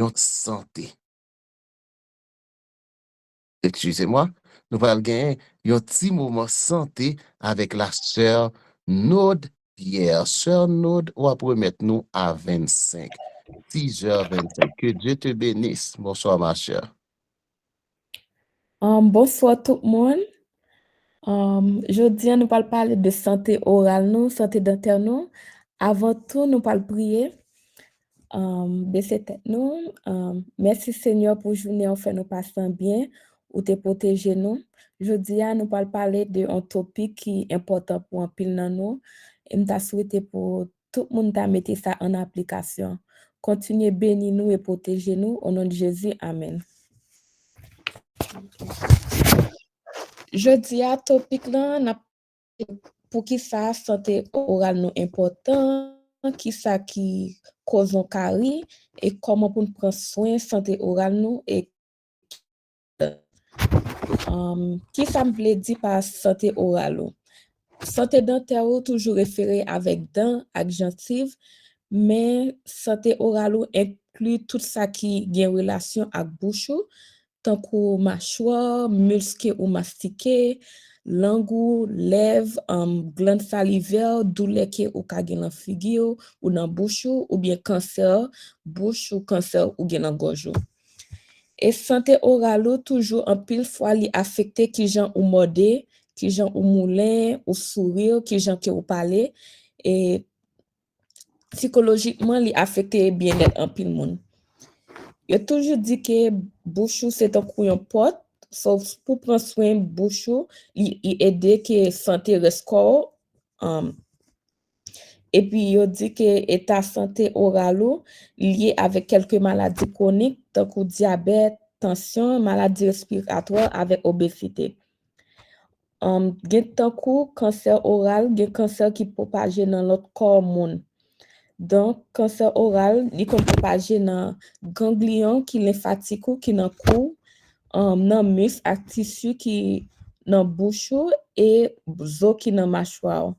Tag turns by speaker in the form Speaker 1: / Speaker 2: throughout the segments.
Speaker 1: notre santé. Excusez-moi, nous allons gagner un petit moment santé avec la sœur Naude Pierre. Sœur Naude, on va remettre nous à 25, 6h25. Que Dieu te bénisse. Bonsoir, ma chère.
Speaker 2: Bonsoir tout le monde. Jeudi, nous allons parler de santé orale, nous, santé dentaire, nous. Avant tout, nous allons prier de cette tête, nous. Merci Seigneur pour journée, en fait, nous passons bien, ou te protéger nous. Jeudi, nous allons parler d'un topic qui est important pour un pile dans nous. Et nous avons souhaité pour tout le monde de mettre ça en application. Continuez bénir nous et protéger nous. Au nom de Jésus, Amen. Jeudi, topic là, pour qui ça santé orale nous important, qui ça qui cause un carie et comment pour nous prendre soin santé orale nous et qui ça me plaît dire par santé orale. Santé dentaire toujours référé avec dents, avec gencives, mais santé orale inclut tout ça qui a relation avec bouche, tant que mâchoire, musclé ou mastiqué, langue, lèvres, glande salivaire, douleur qui ou ka gen dans figure ou dans bouche ou bien cancer bouche ou cancer ou gen dans gorge. Et santé orale toujours en pile fois li affecté qui gens ou mordé, qui gens ou moulin ou sourire, qui gens qui ou parler et psychologiquement li affecté bien-être en pile monde. Il a toujours dit que bouche c'est un couillon porte, sauf pour prendre soin bouche, il aide que santé reste corps. Et puis il dit que état santé orale lié avec quelques maladies chroniques, tant que diabète, tension, maladie respiratoire avec obésité. Gen tant que cancer oral, gen cancer qui propage dans l'autre corps monde. Donc, cancer oral, il peut propager dans ganglion qui lymphatique qui dans cou, dans muscle ak tissu qui dans bouche et zo qui dans mâchoire.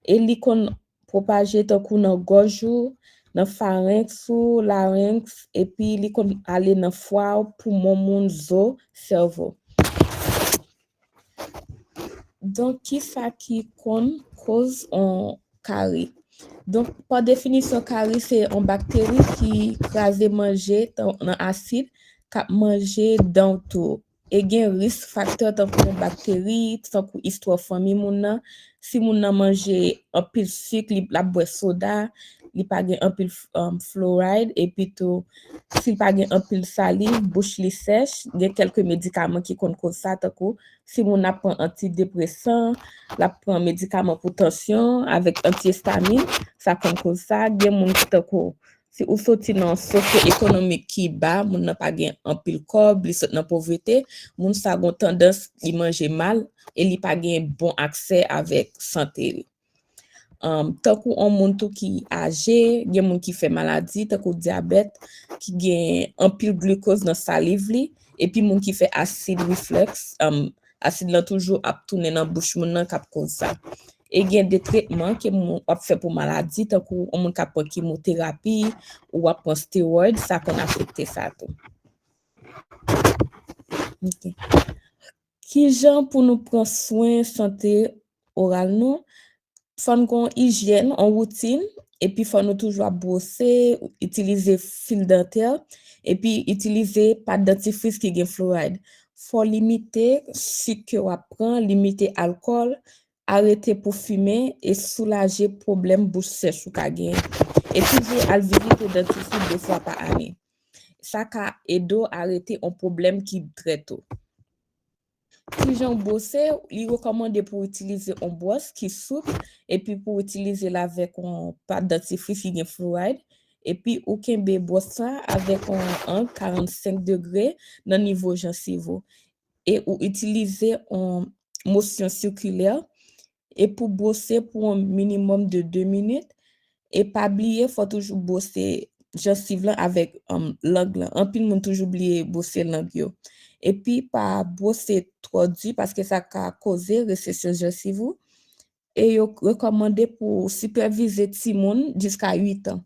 Speaker 2: Et il peut propager tant que dans gorge, dans pharynx ou larynx et puis il peut aller dans foie, poumon, moun, zo, cerveau. Donc, qui ça qui cause un carie? Donc, par définition, carie, c'est une bactérie qui crase manger dans l'acide, qui manger dans tout. Et il y a un risque facteur tant que bactérie, tant que histoire famille, si moun nan mange un pile sucre, la boire soda, il pas un pile fluoride, et puis tout, s'il pas un pile salive, bouche li sèche, il y a quelques médicaments qui cause ça, tant que si moun a prend antidépressant, la prend médicament pour tension avec antihistamine, ça cause ça, il y a moun qui tant que si ou sorti dans socio-économique qui bas, moun n'a pas gen un pile corps, li sort dans pauvreté, moun sa gon tendance li manger mal et li pas gen bon accès avec santé. Tant qu'on moun tout qui âgé, gen moun qui fait maladie, tant qu'on diabète, qui gen un pile glucose dans salive li, et puis moun qui fait acide réflexe, acide là toujours ap tourner dans bouche moun nan k'ap cause ça. Et il y a des traitements que on fait pour maladie, tant qu'on on ka prendre chimiothérapie ou prendre stéroïdes, ça qu'on affecte ça tout. OK. Qui gens pour nous prendre soin santé orale nous? Faut nous hygiène en routine et puis faut nous toujours brosser, utiliser fil dentaire et puis utiliser pâte dentifrice qui gen fluoride. Faut limiter sucre que on prend, limiter alcool, arrêter pour fumer et soulager problème bouche sèche ou ka gen. Et toujours al visiter dentiste 2 fois par année. Ça ka aider arrêter un problème qui très tôt. Si j'en bossé, il recommande pour utiliser un brosse qui souple et puis pour utiliser avec un pâte dentifrice qui est fluoride et puis aucun brosse ça avec un 45 degrés dans niveau gencive et ou utiliser en motion circulaire et pour bosser pour un minimum de 2 minutes et pas oublier faut toujours bosser gencive avec langue en pile moun toujours oublier bosser langue yo. Et puis pas brosser trop dur parce que ça peut causer récession gencive et yo recommandé pour superviser ti moun jusqu'à 8 ans.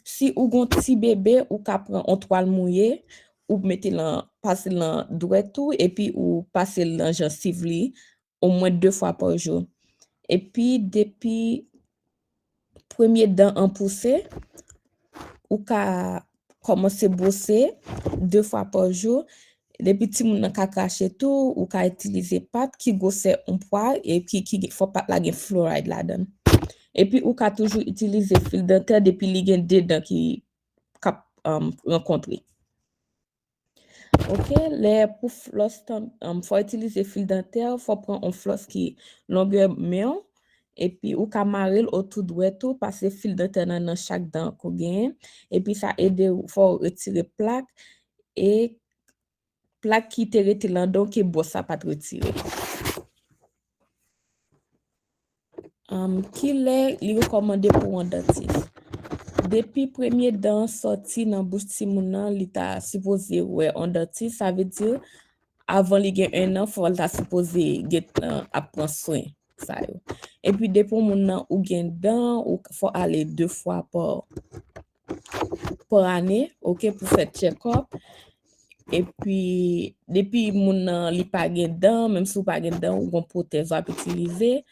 Speaker 2: Si ou gon petit bébé ou ka prend en toile mouillée ou mettez passer dans douette tout et puis ou passer dans gencive li au moins 2 fois par jour. Et puis depuis premier dent en poussée ou ka commencer bosser 2 fois par jour. Depuis petit moun nan ka cracher tout ou ka utiliser pâte qui gosse un poids et qui faut pas la gen fluoride là-dedans. Et puis ou ka toujours utiliser fil dentaire depuis li gen 2 dents qui kap rencontrer. OK, pour floss, faut utiliser fil dentaire, faut prendre un floss qui longueur main et puis ou ka marrer autour de tout passer fil dentaire dans chaque dent qu'on gagne et puis ça aide faut retirer plaque et plaque qui te rete là donc qui bosse ça pas retirer. Qui li recommandé pour un dentiste? Depuis premier dent sorti dans bouche ti moun nan, li ta supposé ouais un dentiste, ça veut dire avant li gen 1 an, faut ta supposé get apprendre soin ça yo. Et puis depuis moun nan ou gen dent ou faut aller 2 fois par année, OK, pour faire check-up. Et puis depuis moun nan li pa gen dent, même si ou pa gen dent ou gon prothèse à utiliser,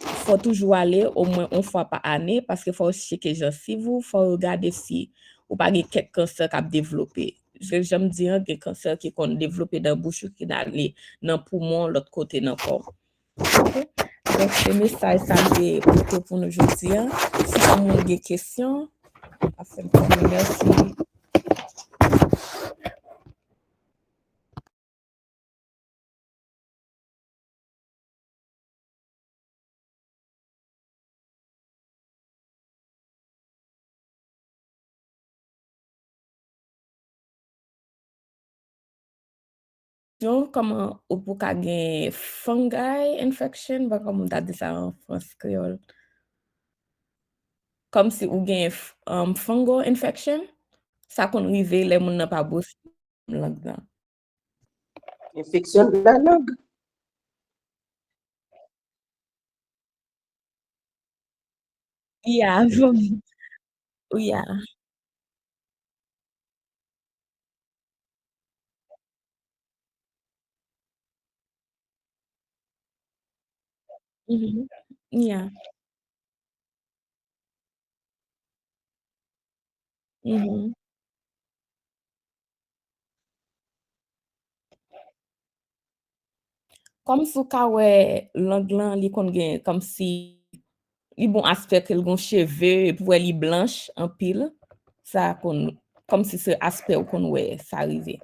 Speaker 2: faut toujours aller au moins 1 fois par année parce que faut checker gencive vous, faut regarder si ou pas gen quelques cancer qui a développé. J'aime dire que cancer qui qu'on développé dans bouche qui d'aller dans poumon l'autre côté dans corps. Okay? Donc ce message ça c'est pour nous aujourd'hui. Si vous avez des questions, merci. Comment ou pour ka gen fungi infection, ba comme on dit ça en France créole. Comme si ou gen fungal infection, ça qu'on rive les moun nan pa bouche langue nan.
Speaker 3: Infection de la langue.
Speaker 2: Yeah, yeah. Yeah. Comme sou ka wè langue lan li kon gen comme si li bon aspect que gon cheveux et puis li blanche en pile, ça kon comme si ce aspect ou kon wè ça arrivé.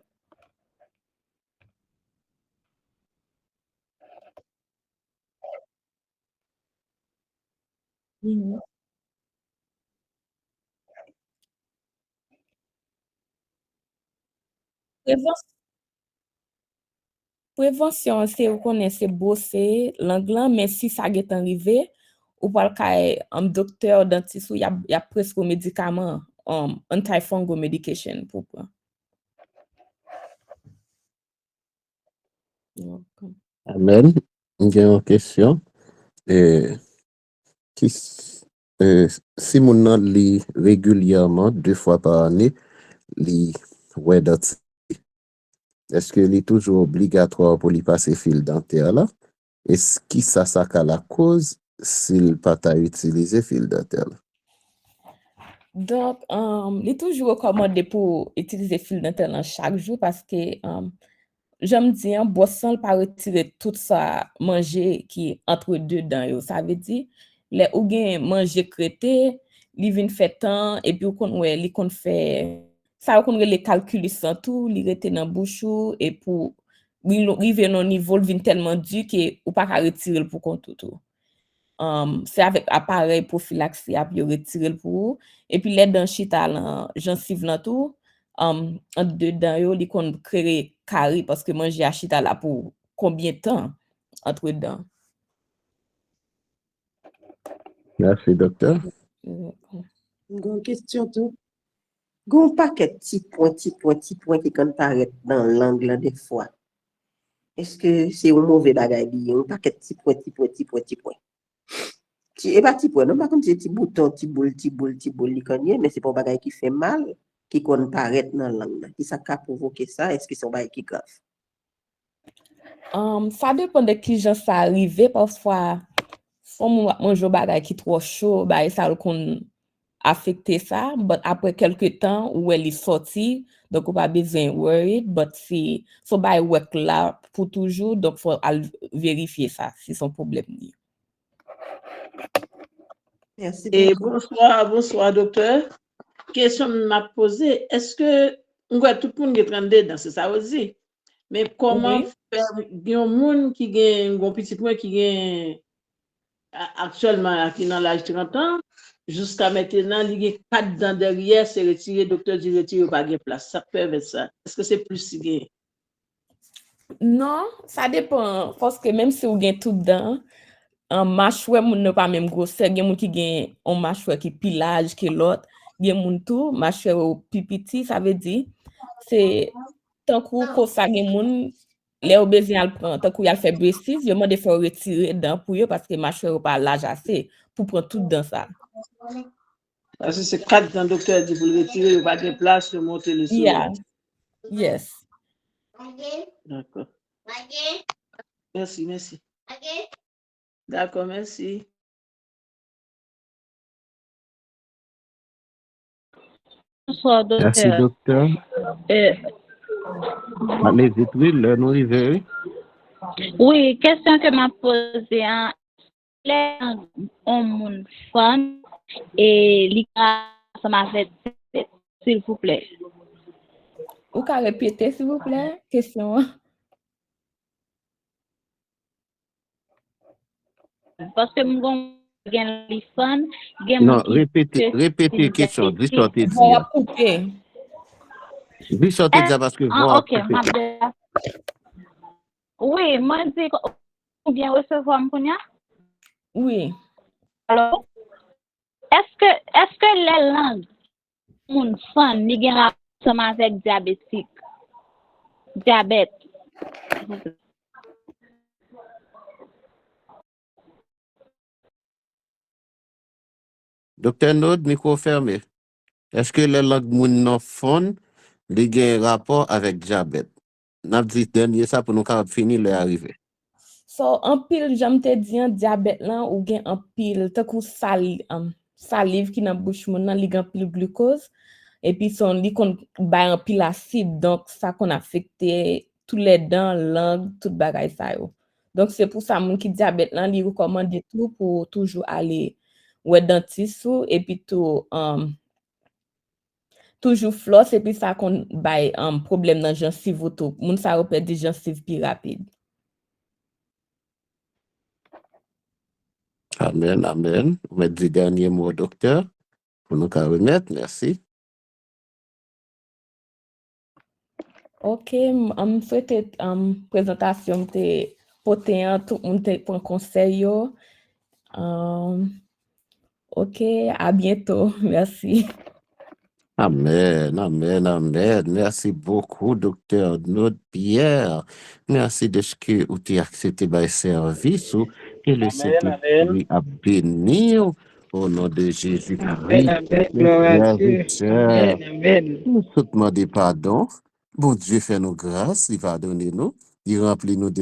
Speaker 2: Prévention, c'est ou konnen c'est bosser langue lan, mais si ça get arrivé, ou pral kay docteur, dentiste ou y a presque médicament, antifungal medication pour prendre.
Speaker 1: Amen. J'ai une question. Qui, si moun nan li régulièrement 2 fois par année, li ouais dentiste, est-ce que li toujours obligatoire pour lui passer fil dentaire là? Est-ce qui ça ka la cause s'il pas ta utiliser fil dentaire là?
Speaker 2: Donc, il est toujours recommandé pour utiliser fil dentaire chaque jour parce que, j'aime dire, boisson pas retirer tout ça manger qui entre deux dents yo. Ça veut dire, les ou gen manger crété, li vinn fait temps et puis ou kon ouais, li kon fait ça ou kon les calculs sans tout, li rete dans bouche ou, et pour rive non niveau vinn tellement dur que ou pas ka retirer pour compte tout. C'est avec appareil prophylaxie ap yo retirer pour ou. Et puis les dents chita lan gencive lan tout, entre deux dents yo li kon créer carie parce que manger à chita là pour combien de temps entre dents.
Speaker 1: Merci, docteur.
Speaker 3: Gon question tout. Gon paquet petit point qui kan paraît dans langue là des fois. Est-ce que c'est un mauvais bagay li? Un paquet petit point. Et pas petit point, non, pas comme si petit bouton, petit boule, li kanye, mais c'est pas un bagay qui fait mal, qui kon paraît dans la langue. Qui ça a provoqué ça? Est-ce que c'est un bagay qui grave?
Speaker 2: Ça dépend de qui j'en ça arrivé. Parfois, si on mange un bagay qui trop chaud, bah, ça kon affecter ça. Mais après quelques temps, où elle est sortie, donc on pas besoin worried. Mais si son bagay work là pour toujours, donc faut vérifier ça, si son problème.
Speaker 3: Merci
Speaker 4: Et
Speaker 3: beaucoup.
Speaker 4: bonsoir, docteur. Question m'a posée, est-ce que on voit tout le monde qui est en dedans, c'est ça aussi? Mais comment
Speaker 2: Oui.
Speaker 4: faire, il y a un monde qui gagne, un petit point qui gagne actuellement qui dans l'âge de 30 ans, jusqu'à maintenant, il y a 4 dents derrière, c'est retiré, docteur dit retiré, pas de place. Ça peut être ça. Est-ce que c'est plus si gagne?
Speaker 2: Non, ça dépend. Parce que même si vous gagnez tout dedans, un mâchoire ne pas même grosseur, il y a moun qui gagne un mâchoire qui plus large que l'autre, il y a moun tout mâchoire plus petit, ça veut dire c'est tant que ça gagne moun les obésien al prend tant qu'il a fait breastis, il demande de faire retirer dents pour eux parce que mâchoire pas large assez pour prendre tout dans ça.
Speaker 4: Parce que c'est 4 dents, docteur dit pour le retirer, pas de place, de monter le sourire.
Speaker 2: Yeah. Yes.
Speaker 4: D'accord. Merci. D'accord, merci.
Speaker 5: Bonsoir, docteur.
Speaker 1: Merci, docteur. Allez, vite, oui, le nous arriver.
Speaker 5: Oui, question que m'a posée en mon fun et l'ICA, ça m'a fait, s'il vous plaît.
Speaker 2: Vous pouvez répéter, s'il vous plaît, question.
Speaker 5: Parce que mon gain les fun,
Speaker 1: Non, répétez question. Dis sortez
Speaker 2: On va
Speaker 1: dire.
Speaker 2: couper.
Speaker 1: Dis sortez dire parce que
Speaker 5: ok, oui, moi je dis qu'on vient recevoir mon cognac.
Speaker 2: Oui.
Speaker 5: Alors, est-ce que les langues mon fun ni gain rapport avec diabète?
Speaker 1: Docteur Nod, micro fermé. Est-ce que les langues moun non fond li gen rapport avec diabète? N'a dit dernier ça pour nous capable finir le arriver.
Speaker 2: So, en pile, j'aime te dire diabète là ou gen en pile te kou salive qui dans bouche moun nan li gen pile glucose et puis son li kon bay en pile acide donc ça qu'on affecté tous les dents, langue, tout bagay ça yo. Donc c'est pour ça moun qui diabète là li recommande tout pour toujours aller au dentiste et puis tout toujours floss et puis ça qu'on bay problème dans gencive tout. Moun ça repère des gencives plus rapide.
Speaker 1: Amen. On met du dernier mot, docteur, pour nous remettre. Merci.
Speaker 2: Ok, souhaite présentation te poten tout le monde te prend conseil yo. Ok, à bientôt. Merci.
Speaker 1: Amen. Merci beaucoup, docteur Nod Pierre. Merci de ce que vous avez accepté de service et le Saint-Esprit a béni au nom de Jésus-Christ. Nous te demandons pardon. Bon Dieu fait nous grâce, il va donner nous. Il remplit nous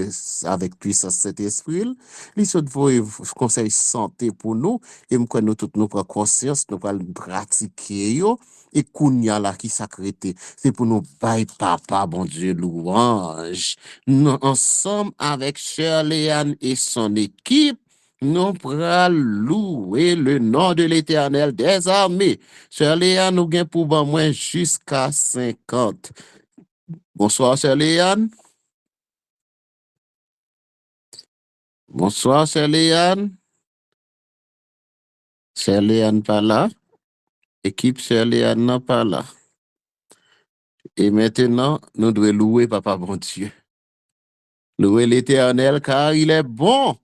Speaker 1: avec puissance cet esprit. Il se doit conseil santé pour nous. Et nous tous nous prendre conscience, nous allons pratiquer yo. Et kounya la qui sacrété, c'est pour nous bailler papa, bon Dieu, louange. Nous, ensemble avec Shirley-Anne et son équipe, nous pourrons louer le nom de l'Éternel des armées. Shirley-Anne, nous gagnons pour bon moins jusqu'à 50. Bonsoir, Shirley-Anne. Bonsoir, Shirley-Anne. Shirley-Anne pas là. Équipe Shirley-Anne n'est pas là. Et maintenant, nous devons louer Papa bon Dieu. Louer l'Éternel car il est bon,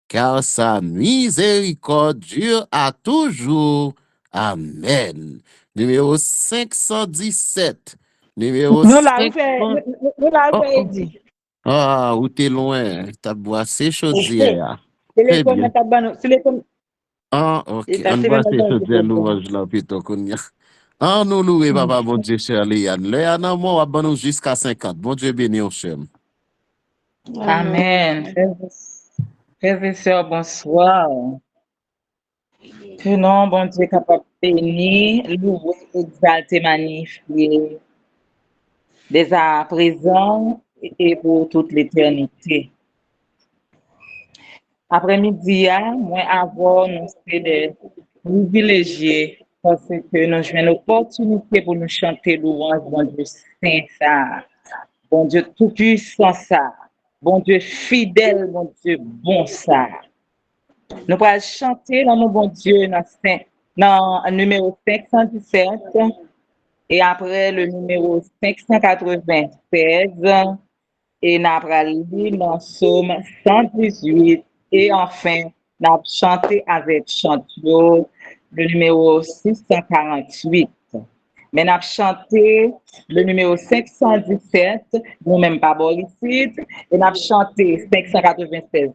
Speaker 1: car sa miséricorde dure à toujours. Amen. Numéro 517. Numéro
Speaker 6: Nous
Speaker 1: 517.
Speaker 6: dit.
Speaker 1: Ah, où t'es loin? T'as boissé chaudière. Très bien. Ah, ok.
Speaker 6: Et ça,
Speaker 1: On
Speaker 6: c'est
Speaker 1: va
Speaker 6: vraiment
Speaker 1: essayer de
Speaker 6: bon
Speaker 1: dire
Speaker 6: Dieu.
Speaker 1: louange là, plutôt qu'on y a. Ah, nous louer, papa, bon Dieu, cher Léane. Léane, moi, on va nous jusqu'à 50. Bon Dieu béni au cher.
Speaker 6: Amen. Frères et sœurs, bonsoir. Que non, bon Dieu, capable de bénir, louer, exalter, magnifier, dès à présent et pour toute l'éternité. Après-midi, moi, avant, nous sommes des privilégiés parce que nous avons une opportunité pour nous chanter louange, bon Dieu saint, ça, bon Dieu tout-puissant, ça, bon Dieu fidèle, bon Dieu bon, ça. Nous allons chanter dans mon bon Dieu dans le numéro 517 et après le numéro 596 et nous allons lire dans Psaume 118 et enfin nous allons chanter avec chantio le numéro 648. Mais nous allons chanter le numéro 517, nous-mêmes pas ici, et nous allons chanter 596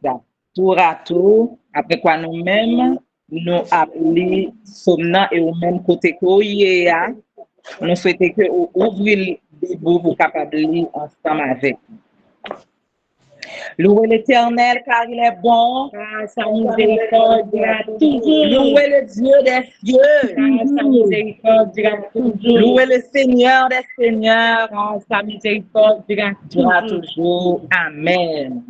Speaker 6: tour à tour, après quoi nous-mêmes, nous appelons somnant et au même côté que nous souhaitons que vous ouvriez les bouts pour capable de lire ensemble avec. Louez l'Éternel car il est bon, car sa miséricorde dura toujours. Louez le Dieu des cieux, car sa miséricorde dura toujours. Louez le Seigneur des seigneurs, car sa miséricorde dura toujours. Amen.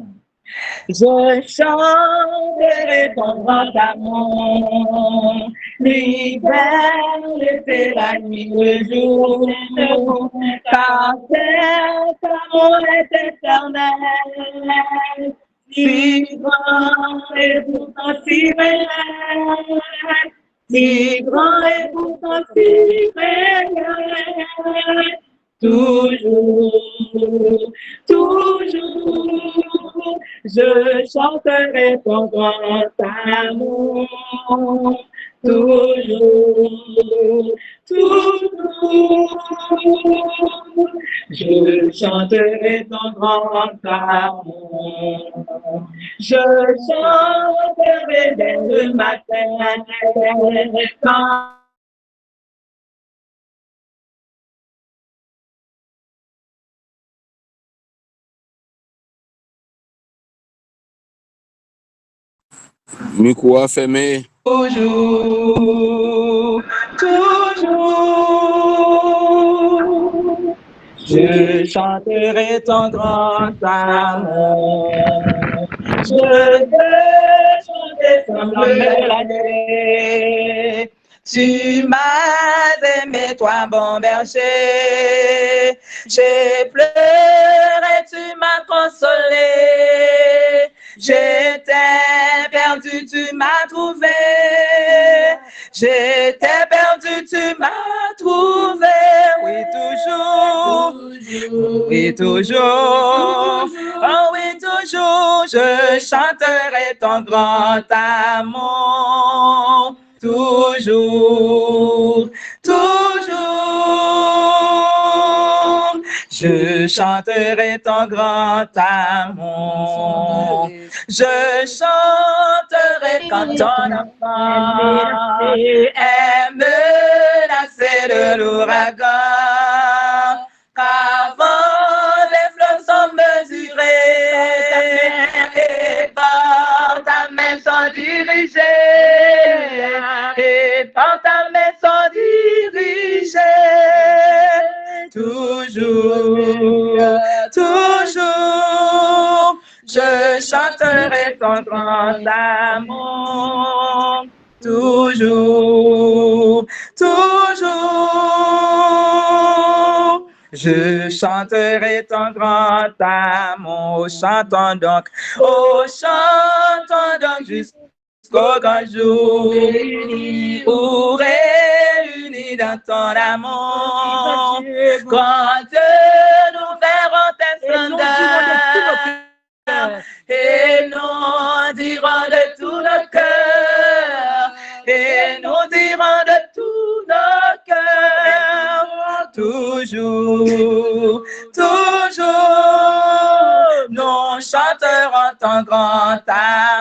Speaker 6: Je chanterai ton grand amour, l'hiver, l'été, la nuit, le jour, car cet amour est éternel, si grand et pourtant si réel, si grand et pourtant si réel. Toujours, toujours, je chanterai ton grand amour. Toujours, toujours, je chanterai ton grand amour. Je chanterai dès le matin quand
Speaker 1: Micro fermé.
Speaker 6: toujours, toujours, je chanterai ton grand amour. Je veux chanter comme l'année. Tu m'as aimé, toi, bon berger. J'ai pleuré, tu m'as consolé. J'étais perdu, tu m'as trouvé. J'étais perdu, tu m'as trouvé. Oui, toujours. Oui, toujours. Oh, oui, toujours. Je chanterai ton grand amour. Toujours. Toujours. Je chanterai ton grand amour. Je chanterai quand ton enfant est menacé de l'ouragan. Qu'avant les flots sont mesurés et par ta main sont dirigés. Et par ta main sont dirigés. Toujours, toujours, je chanterai ton grand amour. Toujours, toujours, je chanterai ton grand amour. Chantons donc, oh, chantons donc jusqu'au grand jour, pour réunis dans ton amour, quand nous verrons tes splendeurs, et nous dirons de tout notre cœur, et nous dirons de tout notre cœur, toujours, toujours, nous chanterons ton grand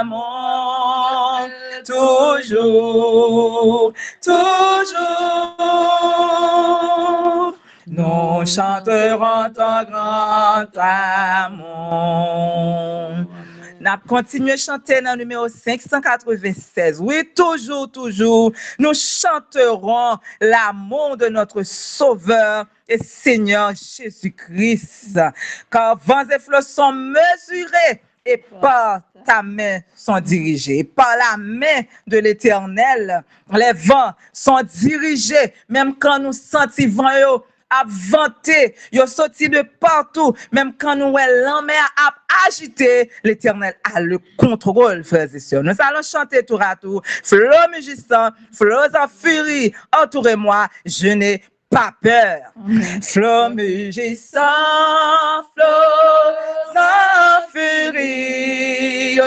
Speaker 6: amour, toujours, toujours, toujours. Nous chanterons ton grand amour. N'a continué à chanter dans le numéro 596. Oui, toujours, toujours, nous chanterons l'amour de notre Sauveur et Seigneur Jésus-Christ. Car vents et flots sont mesurés et par ta main sont dirigés. Par la main de l'Éternel, les vents sont dirigés, même quand nous sentons vent a vanté, yo sorti de partout, même quand nous l'homme a agité, l'Éternel a le contrôle, frères et sœurs. Nous allons chanter tour à tour, flots mugissants, flots en furie, entourez-moi, je n'ai pas peur. Flots mugissants, flots en furie,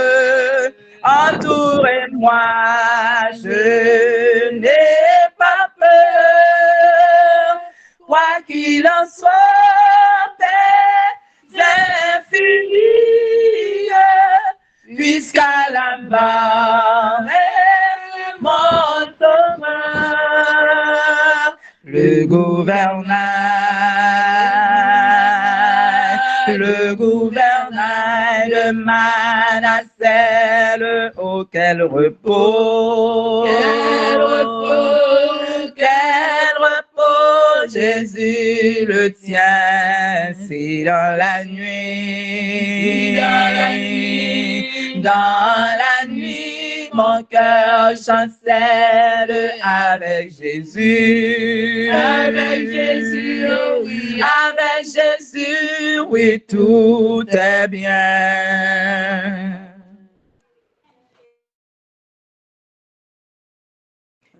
Speaker 6: entourez-moi, je n'ai pas peur. Quoi qu'il en soit, tes infinis, jusqu'à la marée monte au mar. Le gouvernail de Manassé, auquel repos, quel repos, Jésus le tient, si dans la nuit, mon cœur chancelle avec Jésus, avec Jésus, oui, tout est bien.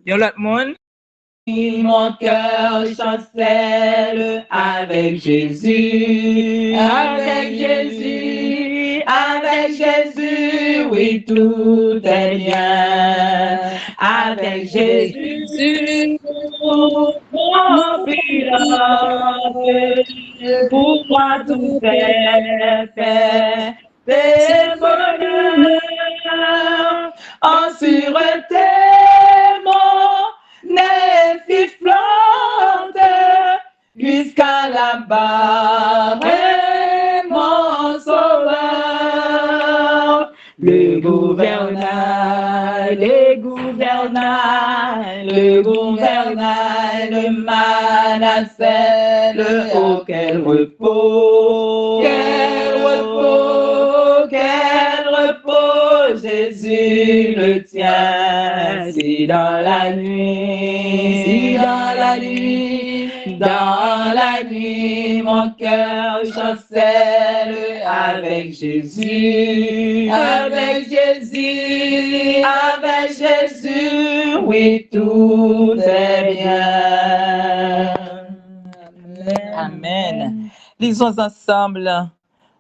Speaker 6: Yo l'autre monde. Mon cœur chancelle avec Jésus, avec Jésus, avec Jésus, oui, tout est bien. Avec Jésus, mon pilote, pour moi tout est fait. C'est bonheur, en sûreté, mon nez flotte jusqu'à la barre, mon sauveur. Le gouvernail de Manassé, auquel repos, quel repos, Jésus le tient, si dans la nuit, mon cœur chancelle avec Jésus, avec Jésus, oui, tout est bien. Amen. Lisons ensemble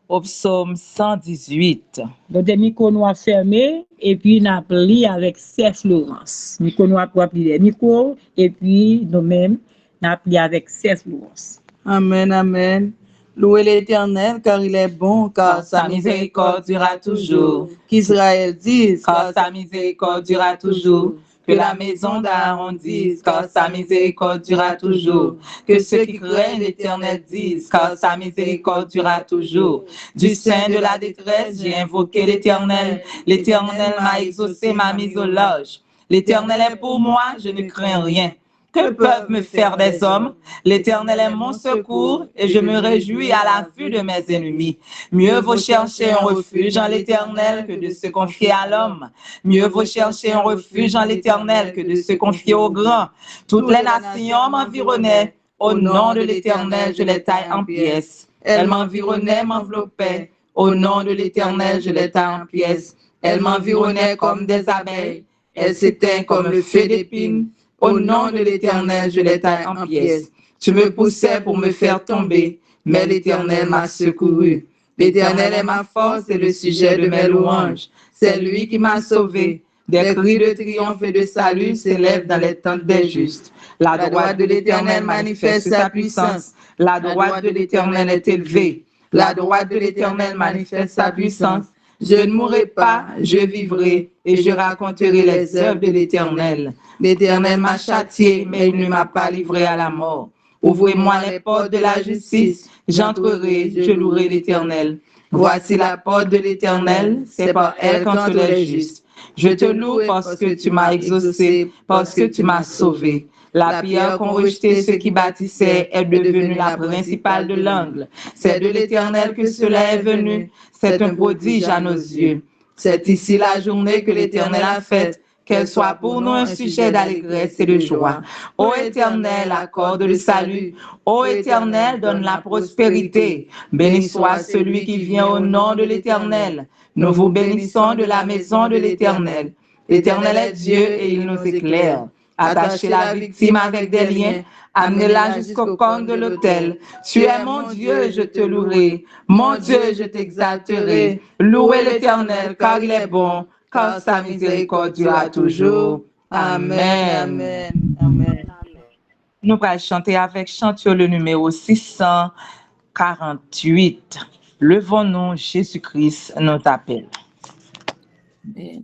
Speaker 6: au psaume 118.
Speaker 4: Donc, des micros nous a fermé et puis nous avons pris avec C.S. Lawrence. Micro nous a pris les micros et puis nous-mêmes nous avons pris avec C.S. Lawrence.
Speaker 7: Amen, amen. Louez l'Éternel car il est bon, car sa miséricorde durera toujours. Qu'Israël dise,
Speaker 6: car sa miséricorde durera toujours. Que la maison d'Aaron dise, car sa miséricorde durera toujours. Que ceux qui craignent l'Éternel disent, car sa miséricorde durera toujours. Du sein de la détresse, j'ai invoqué l'Éternel. L'Éternel m'a exaucé, m'a mis au loge. L'Éternel est pour moi, je ne crains rien. Que peuvent me faire des hommes? L'Éternel est mon secours et je me réjouis à la vue de mes ennemis. Mieux vaut chercher un refuge en l'Éternel que de se confier à l'homme. Mieux vaut chercher un refuge en l'Éternel que de se confier au grand. Toutes les nations m'environnaient. Au nom de l'Éternel, je les taille en pièces. Elles m'environnaient, m'enveloppaient. Au nom de l'Éternel, je les taille en pièces. Elles m'environnaient comme des abeilles. Elles s'éteignent comme le feu d'épines. Au nom de l'Éternel, je les taille en pièces. Tu me poussais pour me faire tomber, mais l'Éternel m'a secouru. L'Éternel est ma force et le sujet de mes louanges. C'est lui qui m'a sauvé. Des cris de triomphe et de salut s'élèvent dans les tentes des justes. La droite de l'Éternel manifeste sa puissance. La droite de l'Éternel est élevée. La droite de l'Éternel manifeste sa puissance.
Speaker 7: Je ne mourrai pas, je vivrai et je raconterai les œuvres de l'Éternel. L'Éternel m'a châtié, mais il ne m'a pas livré à la mort. Ouvrez-moi les portes de la justice, j'entrerai, je louerai l'Éternel. Voici la porte de l'Éternel, c'est par elle qu'entrent les justes. Je te loue parce que tu m'as exaucé, parce que tu m'as sauvé. La pierre qu'ont rejetée ceux qui bâtissaient est devenue la principale de l'angle. C'est de l'Éternel que cela est venu. C'est un prodige à nos yeux. C'est ici la journée que l'Éternel a faite. Qu'elle soit pour nous un sujet d'allégresse et de joie. Ô Éternel, accorde le salut. Ô Éternel, donne la prospérité. Béni soit celui qui vient au nom de l'Éternel. Nous vous bénissons de la maison de l'Éternel. L'Éternel est Dieu et il nous éclaire. Attachez la victime avec des liens, amenez-la jusqu'au corps de l'autel. Tu es mon Dieu, je te louerai. Mon Dieu, je t'exalterai. Louez l'Éternel, car il est bon, car sa miséricorde durera toujours. Amen. Amen.
Speaker 6: Nous allons chanter avec chantier le numéro 648. Levons-nous, Jésus-Christ nous appelle.
Speaker 8: Amen.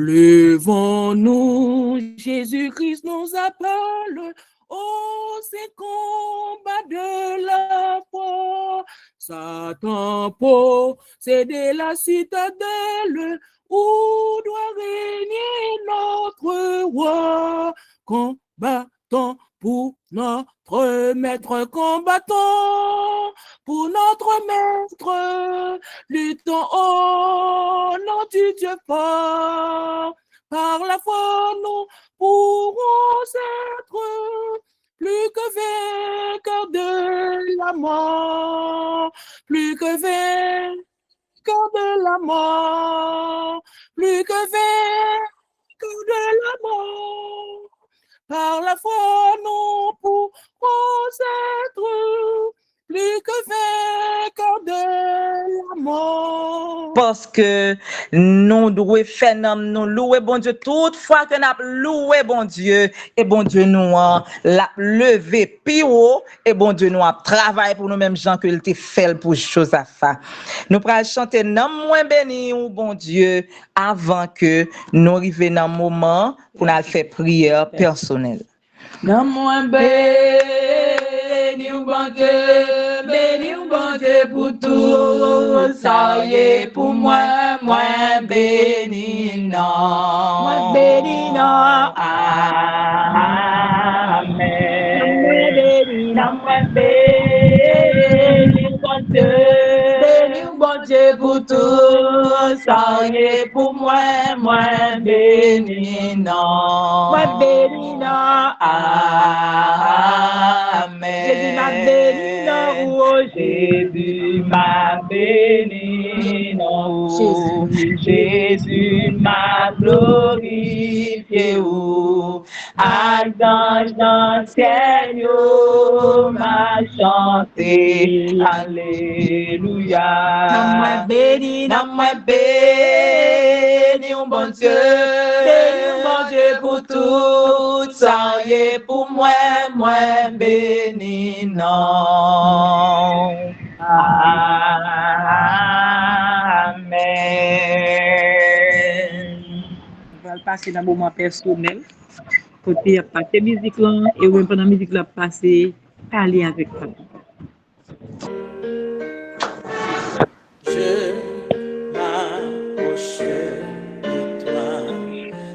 Speaker 8: Levons-nous, Jésus-Christ nous appelle, oh, ces combats de la foi. Satan posséder la citadelle où doit régner notre roi. Combattons pour notre maître, combattons pour notre maître, luttons au nom du Dieu fort. Par la foi, nous pourrons être plus que vainqueurs de la mort, plus que vainqueurs de la mort, plus que vainqueurs de la mort. Par la foi, nous pourrons être plus que vainqueurs de la mort.
Speaker 6: Parce que nous devons faire nous louer bon Dieu toutefois que nous avons loué bon Dieu et bon Dieu nous a levé plus haut et bon Dieu nous a travaillé pour nous-mêmes gens que il te fait pour chose à faire. Nous pourrons chanter non moins béni ou bon Dieu avant que nous arrivions dans le moment pour nous faire prière personnelle.
Speaker 7: Non moins béni ou bon Dieu pour tout, ça y est pour moi, moins béni non. Moins béni non, amen. Moins béni bon Dieu pour tout, ça y est pour moi, moins béni non. Moins béni non, amen. Jésus m'a béni non, oh Jésus m'a béni non, Jésus m'a glorifié, oh. Archange dans le ciel, yo m'a chanté, alléluia. Non moins béni, oh bon Dieu pour tout, ça y est pour moi, moins béni non. Amen.
Speaker 4: On va le passer dans le moment personnel. Côté passer musique là et même pendant la musique là passer parler avec papa.
Speaker 8: Je m'approche de toi,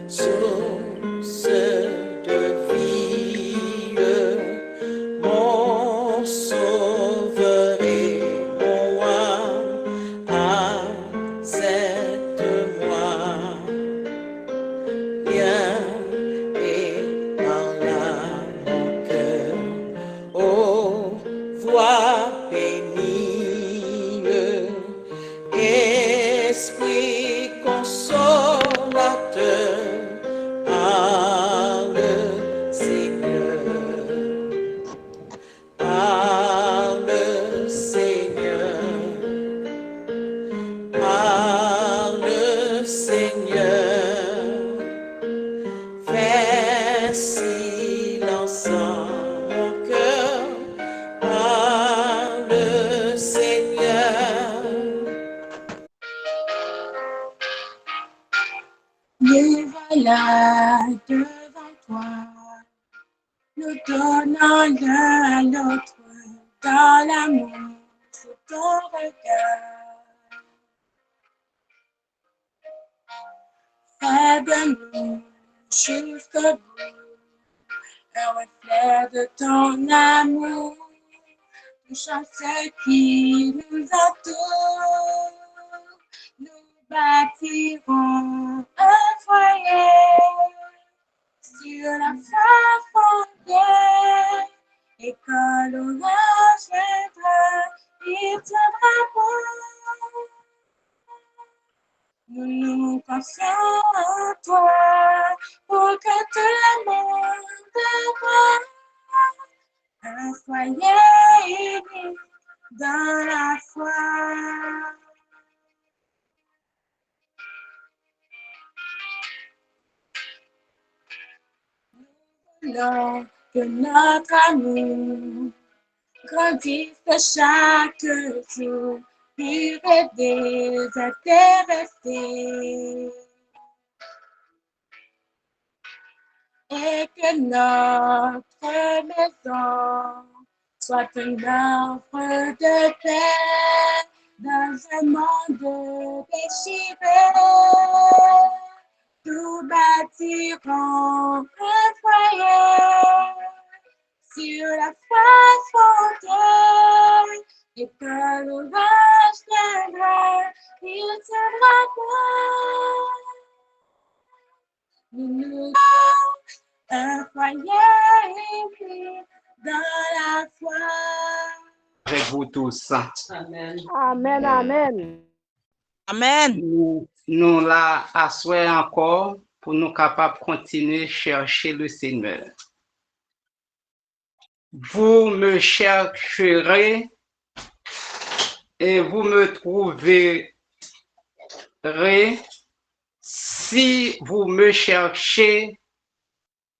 Speaker 8: source de vie, mon sauveur et mon roi, accepte-moi, viens et parle à mon cœur, oh, voix bénie. Esprit consolateur, parle Seigneur, parle Seigneur, parle Seigneur, fais silence en mon cœur, parle Seigneur.
Speaker 9: là devant toi, nous donnons l'un à l'autre dans l'amour de ton regard. Fais de nous jusqu'au bout un reflet de ton amour, touchant ceux qui nous entourent. Nous bâtirons un foyer sur la face fondée, et quand l'orage viendra, il tiendra bon. Nous nous confions en toi pour que tout le monde voie un foyer uni dans la foi. Nous voulons que notre amour grandisse chaque jour, pur et désintéressé. Et que notre maison soit un œuvre de paix dans un monde déchiré. Nous bâtirons un foyer sur la face fondée, et que l'orage viendra, il tiendra bon. Nous un foyer uni dans la foi.
Speaker 10: Avec vous tous.
Speaker 4: Amen.
Speaker 11: Amen, amen.
Speaker 12: Amen.
Speaker 10: Nous là assoyons encore pour nous capables de continuer à chercher le Seigneur. Vous me chercherez et vous me trouverez si vous me cherchez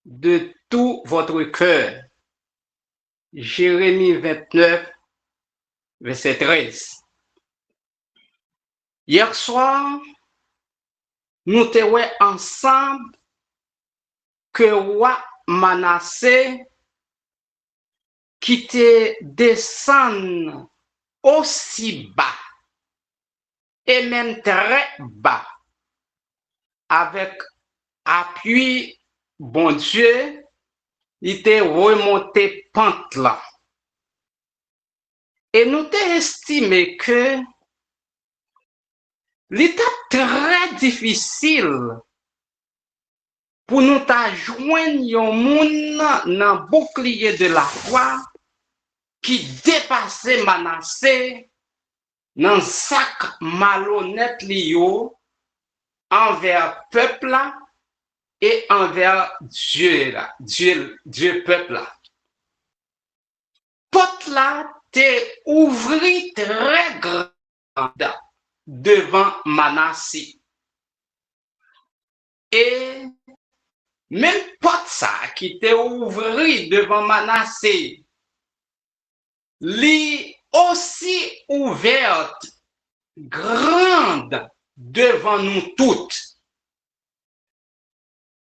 Speaker 10: de tout votre cœur. Jérémie 29, verset 13. Hier soir, nous étions ensemble que roi Manassé qui te descend aussi bas et même très bas avec appui bon Dieu, il était remonté pente là. Et nous t'ai estimé que l'état très difficile pour nous joindre un monde dans le bouclier de la foi qui dépassait Manassé dans sac malhonnête lié envers peuple là et envers Dieu là, Dieu peuple là. Porte là t'est ouvri très grande devant Manassé. Et même porte ça qui t'est ouvri devant Manassé, li aussi ouverte, grande devant nous toutes.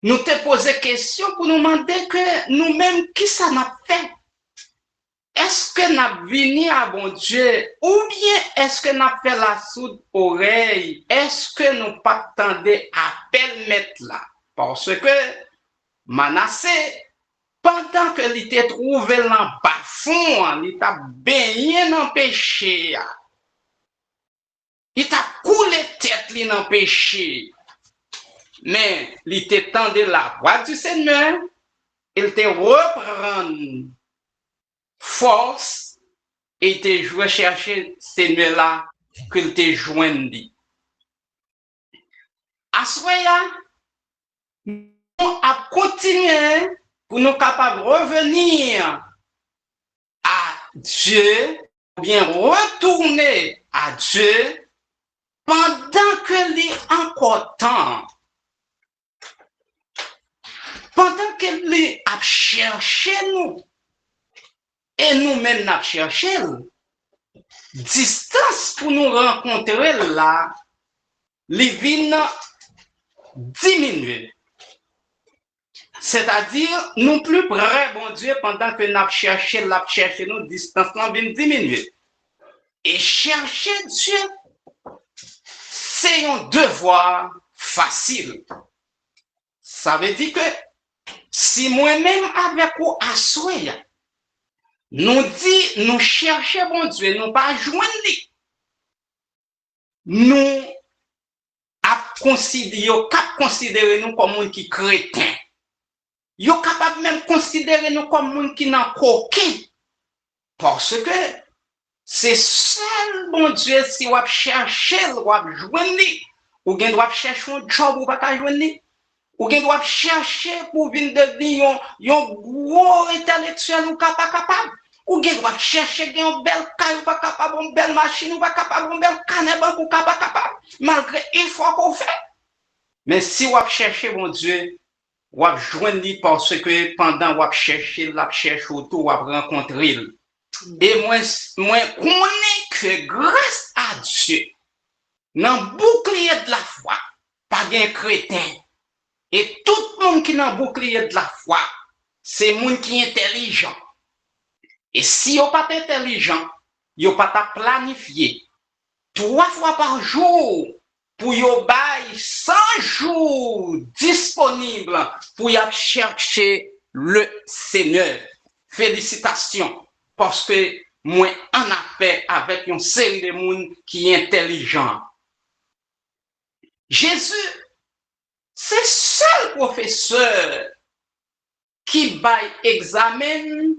Speaker 10: Nous te posé question pour nous demander que nous-mêmes, qui ça n'a fait? Est-ce que nous venu à bon Dieu ou bien est-ce que nous fait la sourde oreille? Est-ce que nous pas attendez appel mettre là? Parce que Manassé, pendant que il était trouvé dans le bas fond, il t'a baigné dans le péché. Il t'a coulé tête dans le péché. Mais il était tendu la voix du Seigneur, il te reprend force et te joué chercher Seigneur là qu'il te joindre. À ce moment-là, nous avons continué pour nous capables de revenir à Dieu, bien retourner à Dieu pendant que il est encore temps. Pendant qu'il a cherché nous, et nous-mêmes nous cherché, distance pour nous rencontrer là, les vignes diminuent. C'est-à-dire, nous plus près, bon Dieu, pendant que nous cherchons, nous, distance, nous vient diminuer. Et chercher Dieu, c'est un devoir facile. Ça veut dire que si moi-même avec vous assoyons, nous dit, nous cherchons bon Dieu, nous pas joindre, nous considérer nous comme un qui chrétien. Yo capable même considérer nous comme un qui n'a qu'aucun. Parce que c'est seul bon Dieu si vous cherchez, vous joindre, ou bien doit chercher un job ou pas joindre, ou bien doit chercher pour venir devenir un gros intellectuel ou pas capable. Ou bien doit chercher une belle caille ou pas capable, une belle machine ou pas capable, une belle canne ou pas capable, malgré l'effort qu'on fait. Mais si vous cherchez mon Dieu, vous joignez parce que pendant vous cherchez, vous cherchez autour, vous rencontrez. Et moi, connais que grâce à Dieu, dans le bouclier de la foi, pas un chrétien. Et tout le monde qui est dans le bouclier de la foi, c'est le monde qui est intelligent. Et si vous pas intelligent, vous pas planifié 3 fois par jour pour vous bailler 100 jours disponibles pour y chercher le Seigneur. Félicitations, parce que moi en affaire avec une série de monde qui est intelligent. Jésus, c'est le seul professeur qui baille examen,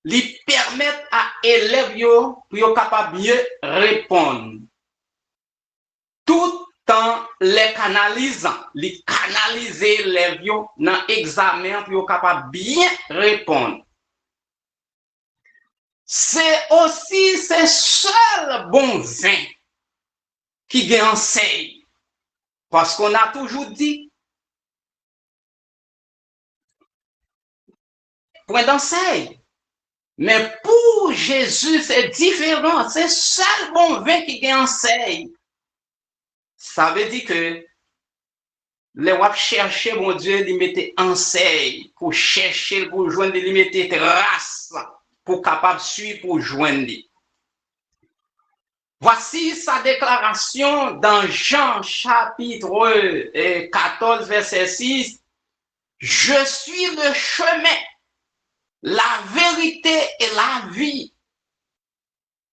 Speaker 10: lui permettre à élèves pour être capable mieux répondre. Tout en les canalisant, les canaliser élèves dans l'examen pour être capable bien répondre. C'est aussi ce seul bon vin qui enseigne. Parce qu'on a toujours dit, point d'enseigne. Mais pour Jésus, c'est différent. C'est seul bon vin qui enseigne. Ça veut dire que les wap chercher, mon Dieu, lui mettre enseigne pour chercher, pour joindre, lui mettre trace, pour capable suivre, pour joindre. Voici sa déclaration dans Jean chapitre 14, verset 6. Je suis le chemin, la vérité et la vie.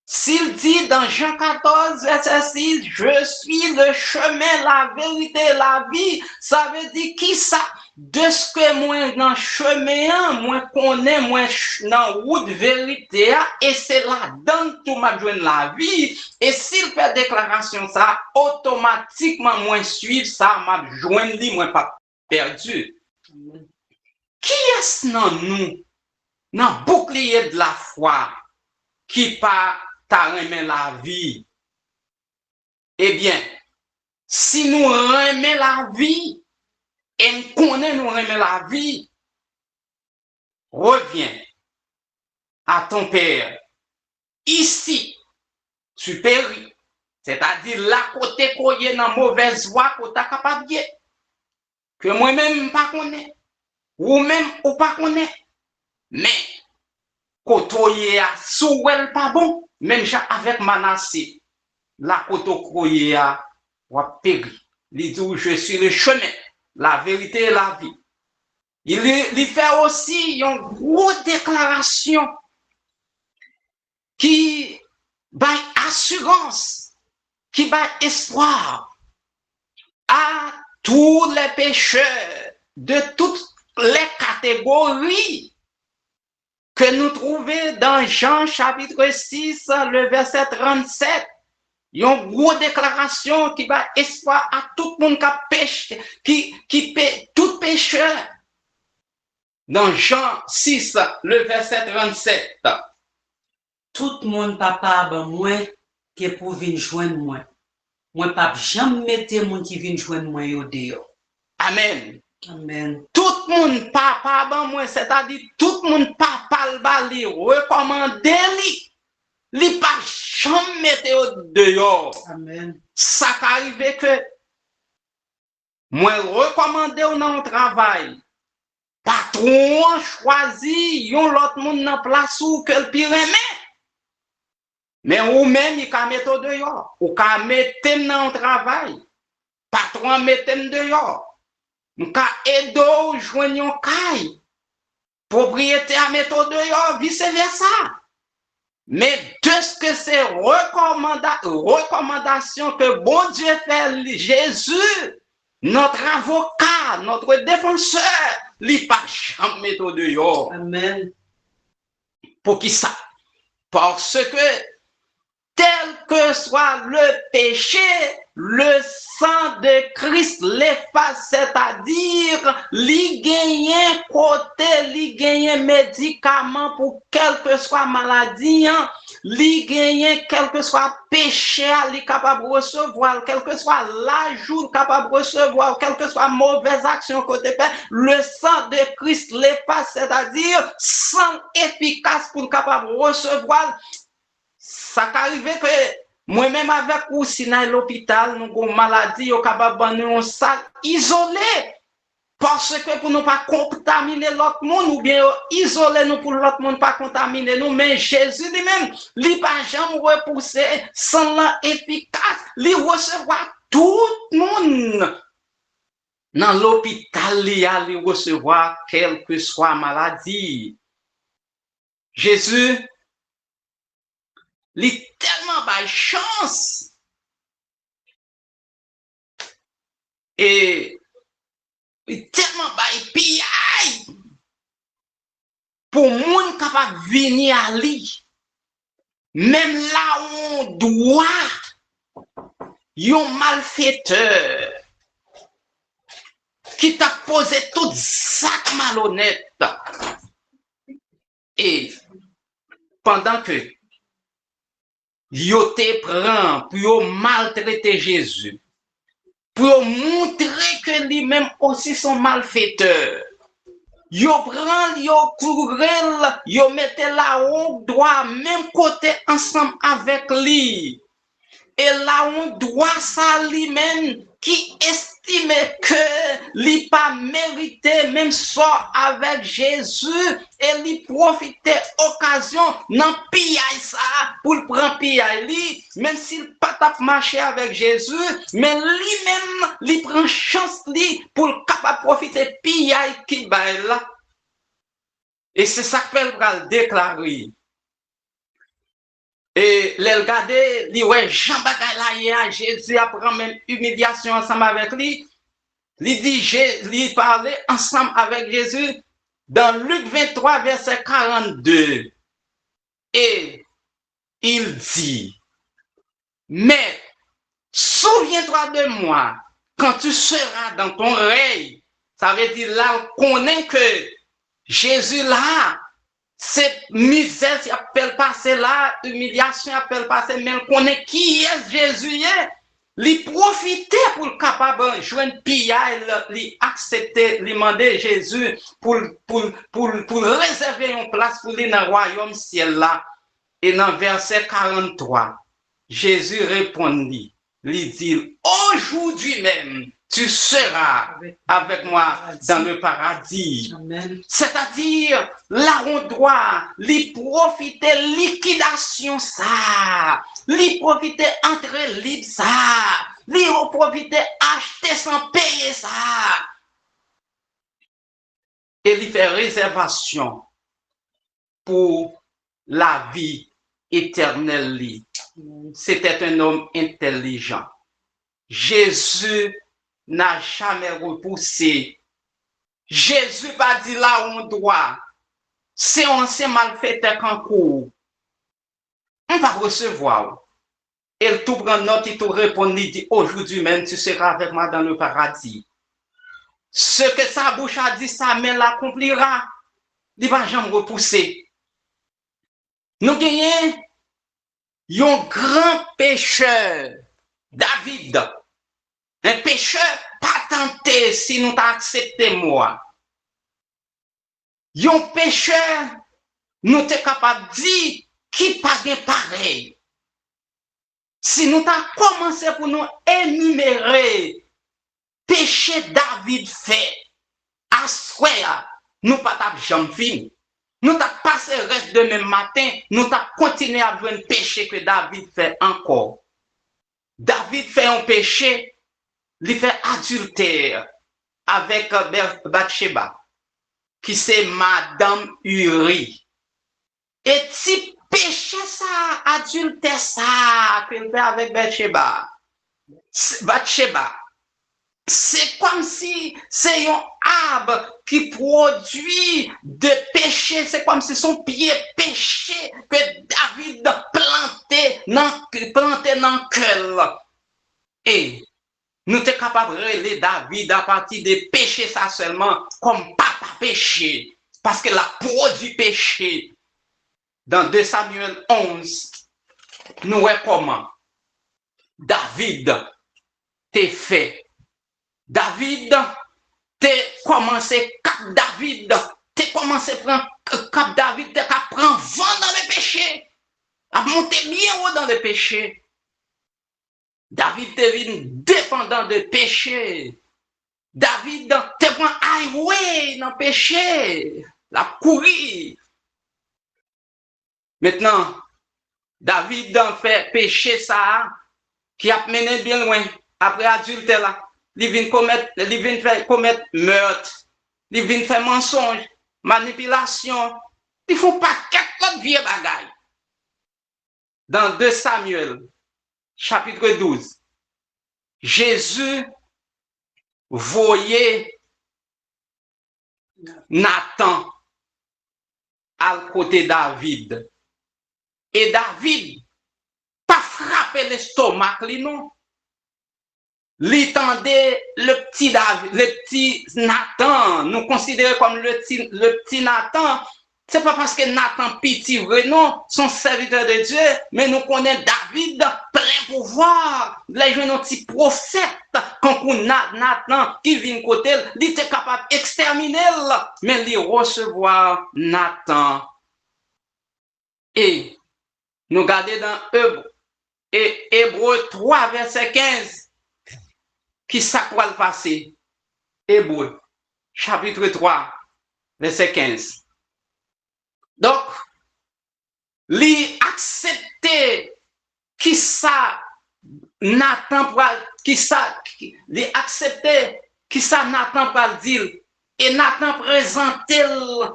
Speaker 10: S'il dit dans Jean 14, verset 6, je suis le chemin, la vérité et la vie, ça veut dire qui ça? De ce que moi dans le chemin, moi connais, moi dans route vérité, et c'est là-dedans tout m'a joint la vie. Et s'il fait déclaration ça, automatiquement moi suivre ça, m'a joint lui, moi pas perdu. Qui est-ce dans nous, dans le bouclier de la foi, qui pas t'a remis la vie? Eh bien, si nous remet la vie, et nous connaissons nous remet la vie, reviens à ton Père. Ici, tu péris. C'est-à-dire là, côté qu'on est dans mauvaise voie, qu'on t'a capable de que moi-même pas connais, ou même ou pas connais. Mais, côté à souel pas bon, même avec Manassé, la côté à péri. Il dit, je suis le chemin, la vérité et la vie. Il fait aussi une grosse déclaration qui baille assurance, qui baille espoir à tous les pécheurs de toutes les catégories que nous trouvons dans Jean chapitre 6, le verset 37. Il y a une grosse déclaration qui va espoir à tout le monde qui pêche, qui paie tout pécheur. Dans Jean 6, le verset 37.
Speaker 12: Tout le monde papa ben moi qui pour venir joindre moi. Moi pas jamais mettre monde qui vient joindre moi au dehors.
Speaker 10: Amen.
Speaker 12: Amen.
Speaker 10: Tout le monde papa ben moi, c'est-à-dire tout le monde papa le bali recommander li pas jamais mettre au dehors.
Speaker 12: Amen.
Speaker 10: Ça arrive que moi recommander dans le travail. patron choisi yon l'autre monde dans place ou que le pire aimé. Mais ou même il ka mettre dehors, ou ka mettre dans le travail. Patron mettre dehors. Ou ka aider joindre yon kay. Propriétaire mettre dehors, vice versa. Mais de ce que c'est recommandation que bon Dieu fait Jésus, notre avocat, notre défenseur, il pas jamais mettre dehors.
Speaker 12: Amen.
Speaker 10: Pour qui ça? Parce que tel que soit le péché, le sang de Christ l'efface, c'est-à-dire, li gagne côté, li gagne médicament pour quelle que soit maladie, li gagne quel que soit péché, li capable de recevoir, quel que soit l'ajout capable de recevoir, quelle que soit mauvaise action côté père, le sang de Christ l'efface, c'est-à-dire, sang efficace pour capable de recevoir. Ça t'arrive que moi-même avec ou si dans l'hôpital, nous avons une maladie, nous sommes capables de salle isolé. Parce que pour ne pas contaminer l'autre monde, ou bien isoler nous pour l'autre monde pas contaminer nous, mais Jésus lui-même, il pas jamais repousser sans l'efficace, il recevoir tout le monde. Dans l'hôpital, il recevoir quelle que soit maladie. Jésus, il est tellement de chance. Et il est tellement de piaille pour moun capable de venir à lui. Même là où on doit, yon malfaiteur qui t'a posé tout sac malhonnête. Et pendant que yo te prend pour maltraiter Jésus, pour montrer que lui-même aussi sont malfaiteurs. Yo prend, yo courel, yo mette la honte droit même côté ensemble avec lui. Et la honte droit ça lui-même qui estime que lui pas mérité même sort avec Jésus et lui profiter occasion nan piaille ça pour prendre piaille lui même s'il pas tap marcher avec Jésus mais lui-même lui prend chance lui pour capable profiter piaille qui bail là. Et c'est ça que va déclarer. Et les regarder, li ouais Jean bagay là Jésus apprend même humiliation ensemble avec lui. Il dit il parlait ensemble avec Jésus dans Luc 23 verset 42. Et il dit: mais souviens-toi de moi quand tu seras dans ton règne. Ça veut dire là on connaît que Jésus là, cette misère qui appelle passer là, humiliation appelle passer, mais on connaît qui est Jésus. Il profiter pour le capable de joindre piaille, il accepter, il demander Jésus pour réserver une place pour lui dans le royaume ciel là. Et dans verset 43, Jésus répondit, il dit: aujourd'hui même, tu seras avec moi dans le paradis. C'est-à-dire, là on doit lui profiter liquidation ça, lui profiter entrée libre ça, lui profiter acheter sans payer ça. Et lui faire réservation pour la vie éternelle. C'était un homme intelligent. Jésus n'a jamais repoussé. Jésus va dire là où on doit. C'est un ancien malfaiteur qu'en cours. On va recevoir. Et tout prend note, il tout répond, il dit: aujourd'hui même tu seras avec moi dans le paradis. Ce que sa bouche a dit, sa main l'accomplira. Il va jamais repousser. Nous gagnons un grand pécheur, David. Un pécheur pas tenté si nous t'acceptons moi. Un pécheur, nous sommes capables de dire qui pas pareil. Si nous t'avons commencé pour nous énumérer péché David fait, à soi, nous pas t'a jamais fini. Nous t'a passé le reste de même matin, nous t'a continué à voir un péché que David fait encore. David fait un péché, il fait adultère avec Bathsheba, qui c'est Madame Uri. Et si péché ça, adultère ça, qu'il fait avec Bathsheba, c'est comme si c'est un arbre qui produit de péché, c'est comme si son pied péché que David plantait dans le cœur. Et nous sommes capables de relayer David à partir des péchés ça seulement comme papa péché, parce que la produit péché. Dans 2 Samuel 11, nous voyons comment David t'est fait. David t'es commencé cap David, t'es commencé prendre cap David, t'es prendre vent dans le péché, à monter bien haut dans le péché. David devient dépendant de péché. David te prend highway dans le péché, la courir. Maintenant, David fait péché ça qui a mené bien loin après adultère là. Il vient commettre meurtre, il vient faire mensonge, manipulation. Ils font pas quatre vieux bagailles. Dans 2 Samuel, chapitre 12, Jésus voyait Nathan à côté de David. Et David, pas frappé l'estomac, non. L'étendait le petit David, le petit Nathan, nous considérons comme le petit Nathan. C'est pas parce que Nathan petit vrai, non, son serviteur de Dieu, mais nous connaissons David plein pouvoir. Les jeunes ont petit prophète, quand Nathan qui vient côté, il était capable d'exterminer, mais il recevoir Nathan. Et nous regardons dans Hébreux 3, verset 15. Qui ça va le passer? Hébreux, chapitre 3, verset 15. Donc, lui accepter qui ça Nathan qui ça lui accepter qui ça Nathan va dire et Nathan présenter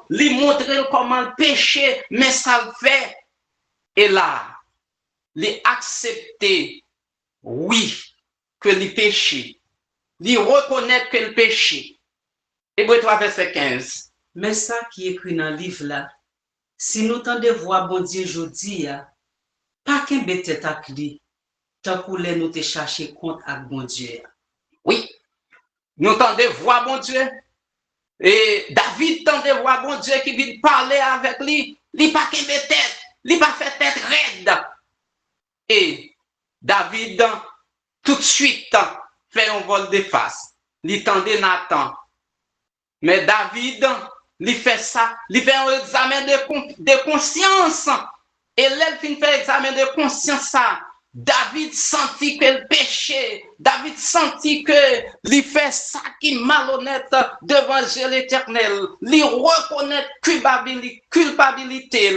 Speaker 10: lui montrer comment le péché mais ça le fait et là lui accepter oui que le péché lui reconnaître que le péché. Hébreux 3 verset 15.
Speaker 12: Mais ça qui est écrit dans le livre là, si nous tendons voir bon Dieu aujourd'hui, pas qu'un bête à clé, tant que nous te chercher compte avec bon Dieu.
Speaker 10: Oui, nous tendons voir bon Dieu. Et David tendait voir bon Dieu qui vient parler avec lui. Il pas qu'un tête, il pas fait tête raide. Et David, tout de suite, fait un vol de face. Il tendait Nathan. Mais David, il fait ça, il fait un examen de conscience. Et là, il fait un examen de conscience. David sentit que le péché, David sentit que il fait ça qui est malhonnête devant Dieu l'Éternel. Il reconnaît culpabilité.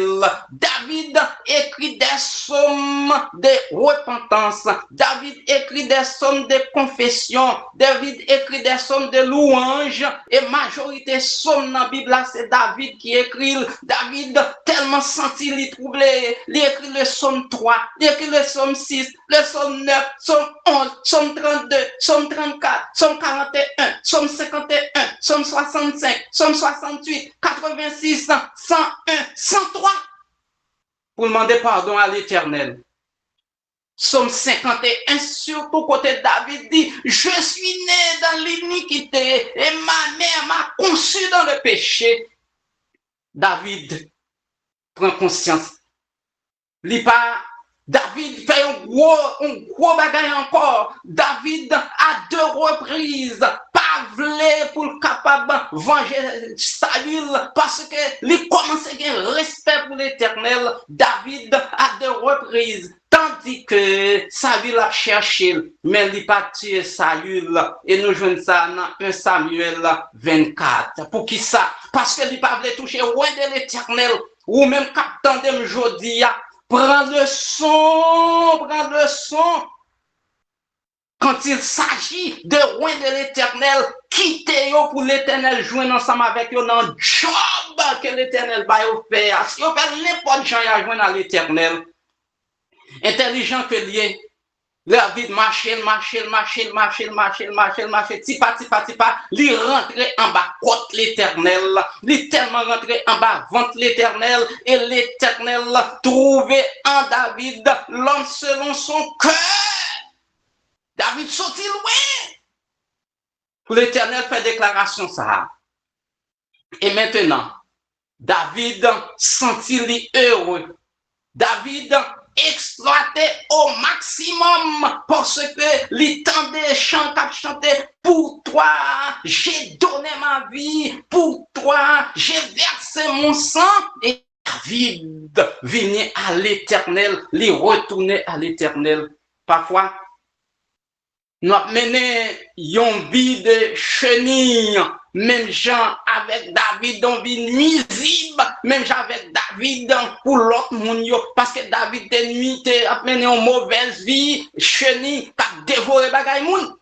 Speaker 10: David écrit des psaumes de repentance. David écrit des psaumes de confession. David écrit des psaumes de louange. Et majorité psaumes dans la Bible, c'est David qui écrit. David tellement senti il troublé. Il écrit le psaume 3, il écrit le psaume 6, le psaume 9, psaume 11, psaume 32, psaume 34, psaume 41, psaume 51, psaume 65, psaume 68, 86, 101, 103. Pour demander pardon à l'Éternel. Psaume 51, surtout côté David dit, je suis né dans l'iniquité et ma mère m'a conçu dans le péché. David prend conscience. David fait un gros bagaille encore. David, à 2 reprises, pas voulu pour le capable venger Saül parce que il commence à avoir respect pour l'Éternel. David, à 2 reprises, tant Jean dit que Saül a cherché, mais il n'a pas tué Saül. Et nous jouons ça dans 1 Samuel 24. Pour qui ça? Parce que il pas voulu toucher loin de l'Éternel. Ou même captant de aujourd'hui, prends le son. Quand il s'agit de loin de l'Éternel, quittez-vous pour l'Éternel, joindre ensemble avec eux dans le job que l'Éternel va vous faire. Si vous faites n'importe quoi, à joindre à l'Éternel, intelligent que lié, la vie de marcher, tipa, li rentrer en bas côte l'Éternel, li tellement rentrer en bas ventre l'Éternel, et l'Éternel trouvé en David l'homme selon son cœur. David sortit loin. Pour l'Éternel fait déclaration ça. Et maintenant, David sentit heureux. David exploitait au maximum parce que les temps des chants qu'a chanté pour toi, j'ai donné ma vie, pour toi, j'ai versé mon sang. Et David venait à l'Éternel, lui retournait à l'Éternel. Parfois, nous avons mené une vie de chenille, même gens avec David, on vit nuisible, même gens avec David pour l'autre monde, parce que David de nuit a mené une mauvaise vie, chenille, qui a dévoré bagay moun.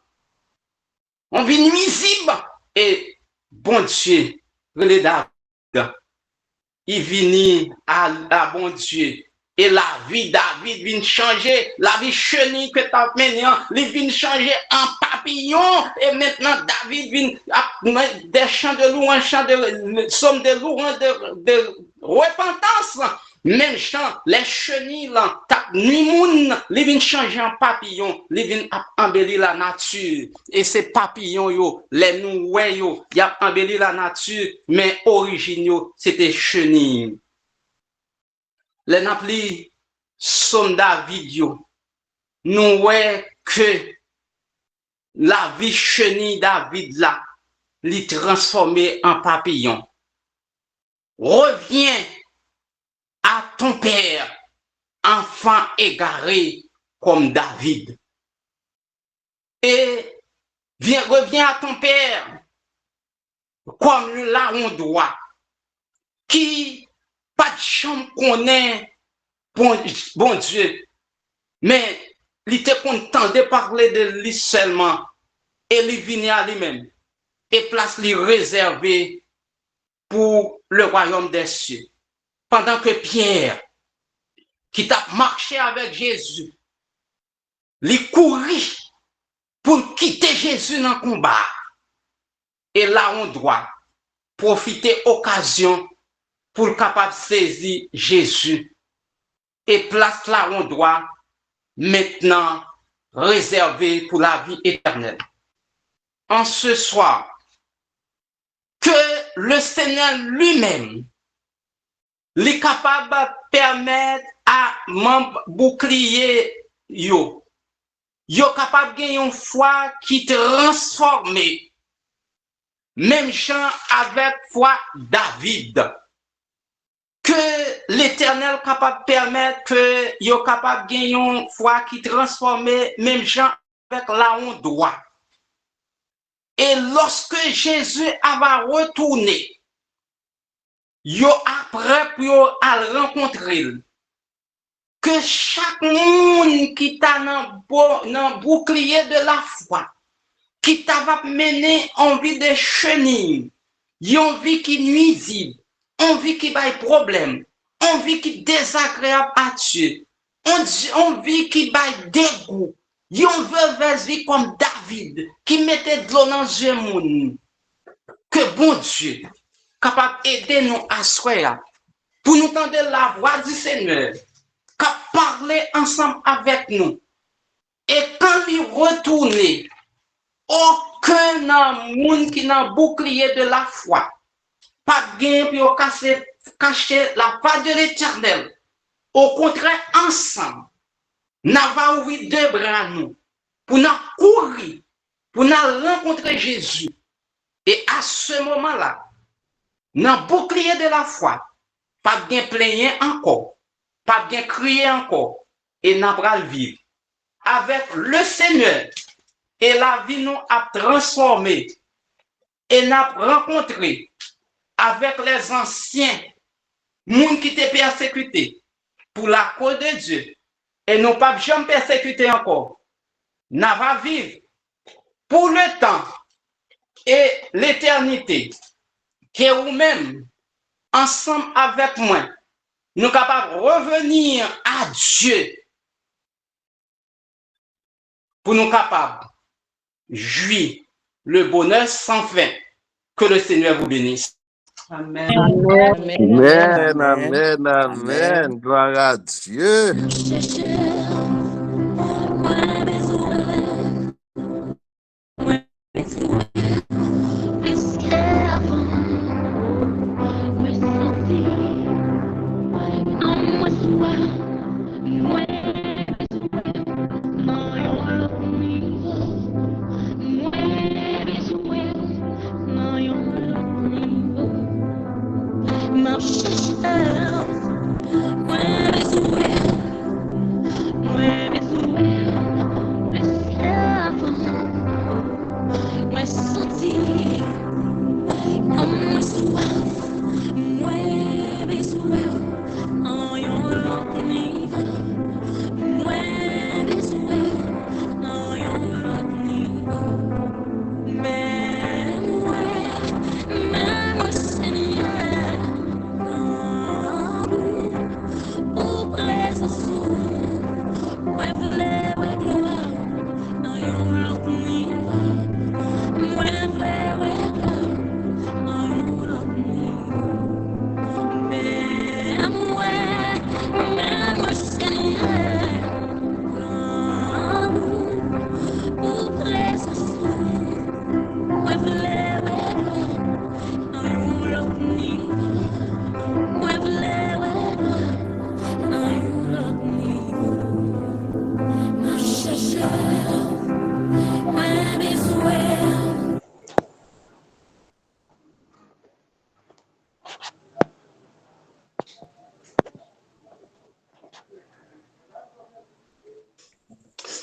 Speaker 10: On vit nuisible. Et bon Dieu, le David, il vient à bon Dieu. Et la vie David vient changer, la vie chenille que tu as menée, il vient changer en papillon. Et maintenant, David vient des chants de louange, chants de somme de louange, de repentance. Même chant, les chenilles, il vient changer en papillon, il vient embellir la nature. Et ces papillons, les nouets, ils ont embelli la nature, mais originaux, c'était chenilles. Les napli son David, nous voyons que la vie chenille David là, l'y transformé en papillon. Reviens à ton père, enfant égaré comme David. Et reviens à ton père, comme là on doit, qui pas de chambre qu'on est, bon Dieu, mais il était content de parler de lui seulement, et il venait à lui-même, et place lui réservée pour le royaume des cieux. Pendant que Pierre, qui t'a marché avec Jésus, il courit pour quitter Jésus dans le combat. Et là, on doit profiter occasion pour capable saisir Jésus. Et place là, on doit maintenant réserver pour la vie éternelle. En ce soir, que le Seigneur lui-même est capable de permettre à mon bouclier yo capable de gagner une foi qui transforme, même gens avec foi David. Que l'Éternel capable de permettre que yo capable de gagner une foi qui transforme, même gens avec la on doit. Et lorsque Jésus va retourner, yo après pour le rencontrer, que chaque monde qui t'a dans bouclier de la foi, qui t'a va mener en vie de chenille, en vie qui nuisible, en vie qui a problème, en vie qui désagréable à Dieu, en vie qui a dégoût. Yon veut vie comme David, qui mettait de l'eau dans le monde. Que bon Dieu, capable d'aider nous à soir, pour nous tendre la voix du Seigneur, capable de parler ensemble avec nous. Et quand il retourne, aucun monde qui n'a bouclier de la foi, pas de gain pour cacher la foi de l'Éternel. Au contraire, ensemble, nous avons ouvert deux bras nous pour nous courir, pour nous rencontrer Jésus. Et à ce moment-là, dans le bouclier de la foi, pas bien plaigner encore, pas bien crier encore, et n'a pas le vivre. Avec le Seigneur, et la vie nous a transformé et n'a rencontré avec les anciens, monde qui étaient persécutés pour la cause de Dieu, et nous pas jamais persécutés encore. N'a pas vivre pour le temps et l'éternité, que vous-même, ensemble avec moi, nous sommes capables de revenir à Dieu pour nous capables de jouir le bonheur sans fin. Que le Seigneur vous bénisse.
Speaker 4: Amen.
Speaker 1: Amen, amen, amen. Gloire à Dieu.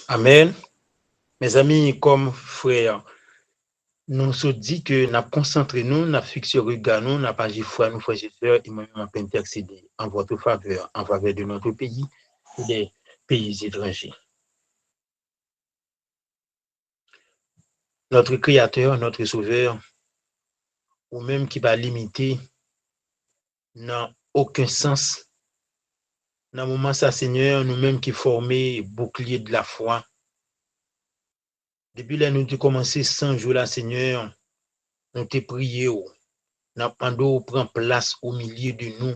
Speaker 13: Amen. Mes amis, comme frères, nous se dit que nous concentrons nous, nous fixé regard nous, nous pas agi foi, nous frères et sœurs, et moi-même on peut intercéder en votre faveur, en faveur de notre pays et des pays étrangers. Notre Créateur, notre Sauveur, ou même qui va limiter, n'a aucun sens. Dans le moment ça, Seigneur, nous-mêmes qui formons bouclier de la foi. Depuis là, nous avons commencé 100 jours là, Seigneur, nous t'ai prié, nous avons prendre place au milieu de nous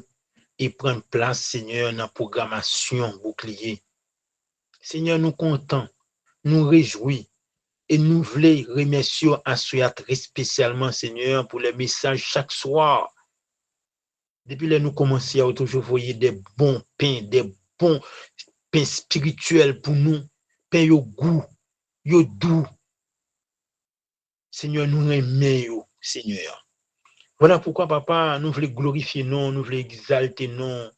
Speaker 13: et prendre place, Seigneur, dans la programmation bouclier. Seigneur, nous comptons, nous réjouis et nous voulons remercier à ce très spécialement, Seigneur, pour les messages chaque soir. Depuis là, nous commençons à toujours voyer des bons pains spirituels pour nous, pains au goût, yo doux. Seigneur, nous aimons, Seigneur. Voilà pourquoi, papa, nous voulons glorifier non, nous voulons exalter non.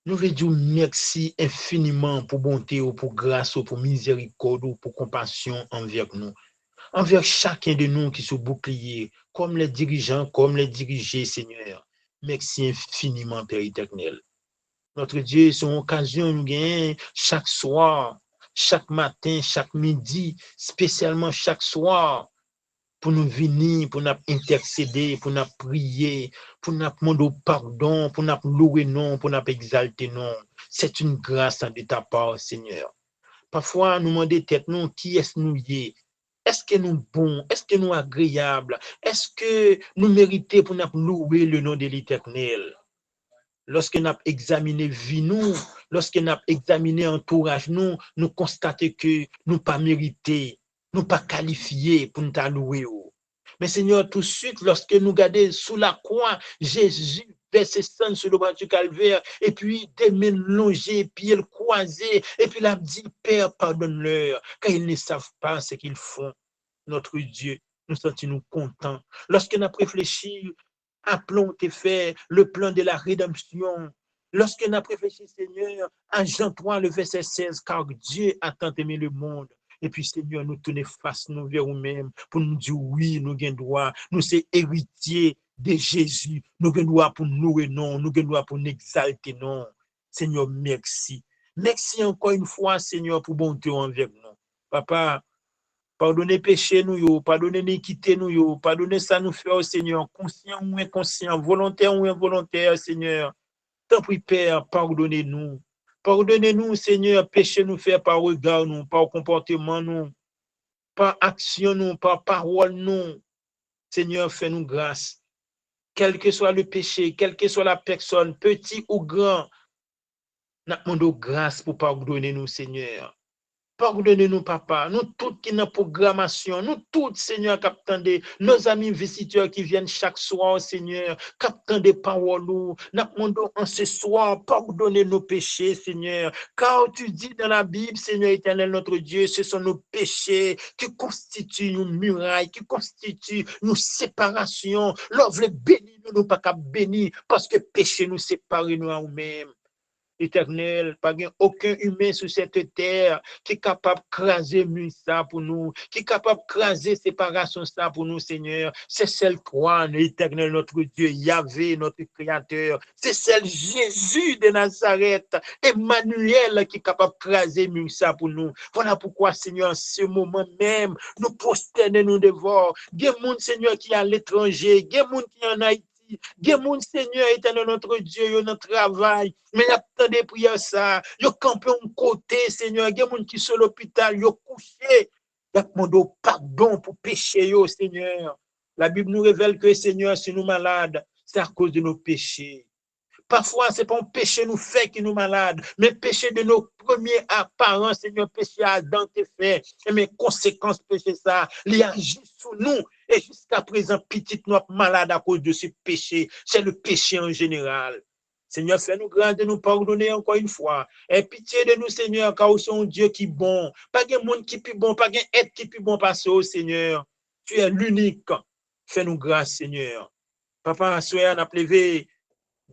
Speaker 13: Nous voulons dire merci infiniment pour bonté, pour grâce, pour miséricorde, pour compassion envers nous. Envers chacun de nous qui sont boucliers, comme les dirigeants, comme les dirigés, Seigneur. Merci infiniment, Père éternel. Notre Dieu, c'est une occasion nous gagnons chaque soir, chaque matin, chaque midi, spécialement chaque soir, pour nous venir, pour nous intercéder, pour nous prier, pour nous demander pardon, pour nous louer non, pour nous exalter non. C'est une grâce de ta part, Seigneur. Parfois, nous demandons tête nous, qui est-ce nous y est? Est-ce que nous bons? Est-ce que nous agréables? Est-ce que nous méritons pour nous louer le nom de l'Éternel? Lorsque nous avons examiné vie nous, lorsque nous avons examiné entourage nous, nous constatons que nous pas mérités, nous pas qualifiés pour nous louer. Mais Seigneur, tout de suite, lorsque nous regardons sous la croix, Jésus versé sang sur le bas du calvaire, et puis des mains longées, pieds croisés, et puis il a dit, Père, pardonne-leur, car ils ne savent pas ce qu'ils font. Notre Dieu, nous sentons-nous contents. Lorsque nous avons réfléchi, appelons tes faits, le plan de la rédemption, Lorsque nous avons réfléchi, Seigneur, à Jean 3, le verset 16, car Dieu a tant aimé le monde. Et puis, Seigneur, nous tourner face nous vers nous-mêmes pour nous dire oui, nous avons droit, nous sommes héritiers de Jésus, nous avons droit pour nous et non, nous avons droit pour nous exalter non. Seigneur, merci. Merci encore une fois, Seigneur, pour bonté envers nous. Papa, pardonnez péché nous, pardonnez l'iniquité nous, pardonnez ça nous faire, Seigneur, conscient ou inconscient, volontaire ou involontaire, Seigneur. Tant pis, Père, pardonnez-nous. Pardonnez-nous, Seigneur, péché nous fait par regard nous, par comportement nous, par action nous, par parole nous. Seigneur, fais-nous grâce. Quel que soit le péché, quelle que soit la personne, petit ou grand, nous demandons grâce pour pardonner nous, Seigneur. Pardonnez-nous, Papa. Nous tous qui dans programmation, nous tous, Seigneur, qui attendez, nos amis visiteurs qui viennent chaque soir, Seigneur, qui attendent des paroles, nous demandons en ce soir, pardonnez nos péchés, Seigneur. Car tu dis dans la Bible, Seigneur éternel, notre Dieu, ce sont nos péchés qui constituent une muraille, qui constituent une séparation. L'œuvre bénie, nous pas qu'à bénir, parce que péché nous sépare nous à nous-mêmes. Éternel, pas aucun humain sur cette terre qui est capable de craser ça pour nous, qui est capable de craser séparation ça pour nous, Seigneur. C'est celle croix, l'éternel, notre Dieu, Yahvé, notre Créateur. C'est celle Jésus de Nazareth, Emmanuel, qui est capable de craser ça pour nous. Voilà pourquoi, Seigneur, en ce moment même, nous prosternons devant. Il y a des gens, Seigneur, qui est à l'étranger, il y a des gens qui sont en Haïti. Il y a des gens, Seigneur, éternel notre Dieu, notre travail, mais il y a tant de prières ça, il y a campé un côté, Seigneur, il y a des gens qui sont à l'hôpital, ils sont couchés, il y a demandé pardon pour pécher, Seigneur. La Bible nous révèle que, Seigneur, si nous sommes malades, c'est à cause de nos péchés. Parfois, ce n'est pas un péché nous fait qui nous malades, mais péché de nos premiers parents, Seigneur, péché à Adam t'es fait, et mes conséquences péché ça, il agit sur nous, et jusqu'à présent, petit nous malade à cause de ce péché, c'est le péché en général. Seigneur, fais-nous grâce de nous pardonner encore une fois. Et pitié de nous, Seigneur, car nous sommes un Dieu qui est bon. Pas de monde qui est plus bon, pas de être qui est plus bon parce que, Seigneur, tu es l'unique. Fais-nous grâce, Seigneur. Papa, soyez à lever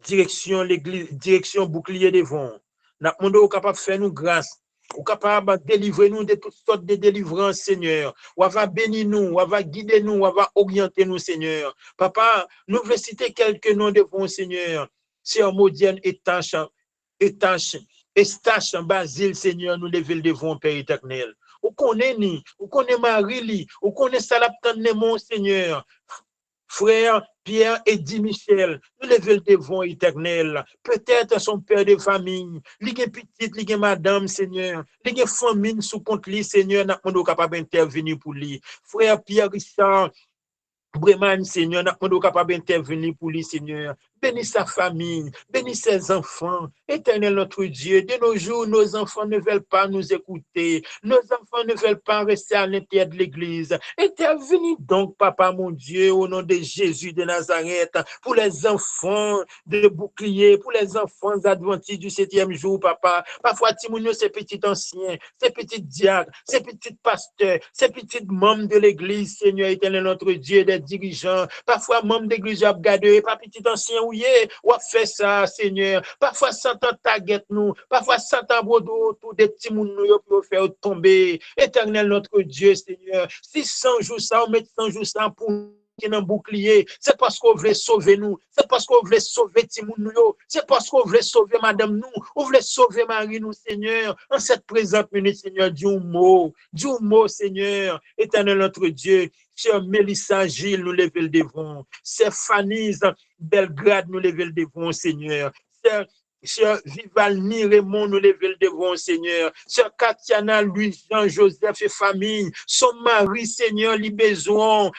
Speaker 13: direction l'église, direction bouclier devant. Nous demandons capable de faire nous grâce, ou capable de délivrer nous de toutes sortes de délivrances, Seigneur. Ou va bénir nous, ou va guider nous, ou va orienter nous, Seigneur. Papa, nous voulons citer quelques noms devant, Seigneur. Sœur Maudienne, Estache, Basile, Seigneur, nous lever devant, Père éternel. Ou connaît ni, ou connaît Marie, ou connaît Salaptan mon Seigneur. Frère Pierre et dit Michel, nous levons devant éternel. Peut-être son père de famille, les petites, les madame, Seigneur, les familles sous compte lui, Seigneur, n'a pas capable d'intervenir pour lui. Frère Pierre Richard, Breman, Seigneur, n'a pas capable d'intervenir pour lui, Seigneur. Bénis sa famille, bénis ses enfants. Éternel notre Dieu, de nos jours, nos enfants ne veulent pas nous écouter. Nos enfants ne veulent pas rester à l'intérieur de l'église. Intervenez donc, Papa, mon Dieu, au nom de Jésus de Nazareth, pour les enfants de bouclier, pour les enfants adventistes du 7e jour, Papa. Parfois, Timounio, ces petits anciens, ces petits diacres, ces petits pasteurs, ces petits membres de l'église, Seigneur, éternel notre Dieu, des dirigeants. Parfois, membres d'église, abgadeux, pas petits anciens, ou a fait ça, Seigneur. Parfois, Satan taguette nous. Parfois, Satan brodo tout des petits moun nous pour faire tomber. Éternel notre Dieu, Seigneur. Si 100 jours ça, on met 100 jours ça pour qui est un bouclier, c'est parce qu'on veut sauver nous, c'est parce qu'on veut sauver Timoun nous, c'est parce qu'on veut sauver Madame nous, on veut sauver Marie nous, Seigneur. En cette présente minute, Seigneur, dis un mot, Seigneur, éternel notre Dieu. Chère Mélissa Gilles, nous levons le devant. Chère Fanny Belgrade, nous levons le devant, Seigneur. Chère Vivalni Raymond, nous levons le devant, Seigneur. Chère Katiana, Louis, Jean, Joseph et famille. Son mari, Seigneur, il a besoin.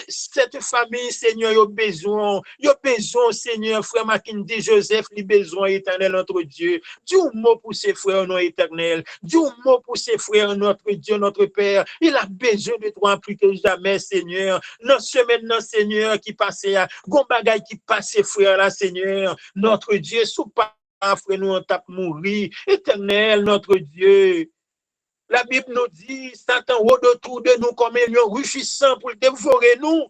Speaker 13: Cette famille, Seigneur, il a besoin. Il a besoin, Seigneur, frère Makindi, Joseph, il a besoin, éternel, notre Dieu. Dis un mot pour ses frères, non éternel. Dis un mot pour ses frères, notre Dieu, notre Père. Il a besoin de toi plus que jamais, Seigneur. Notre semaine, non, Seigneur, qui passait à Gombagay, qui passait, frère, là, Seigneur. Notre Dieu, sous pas. Frère, nous on tape mourir. Éternel, notre Dieu. La Bible nous dit, Satan rôde autour de nous comme un lion rugissant pour dévorer nous.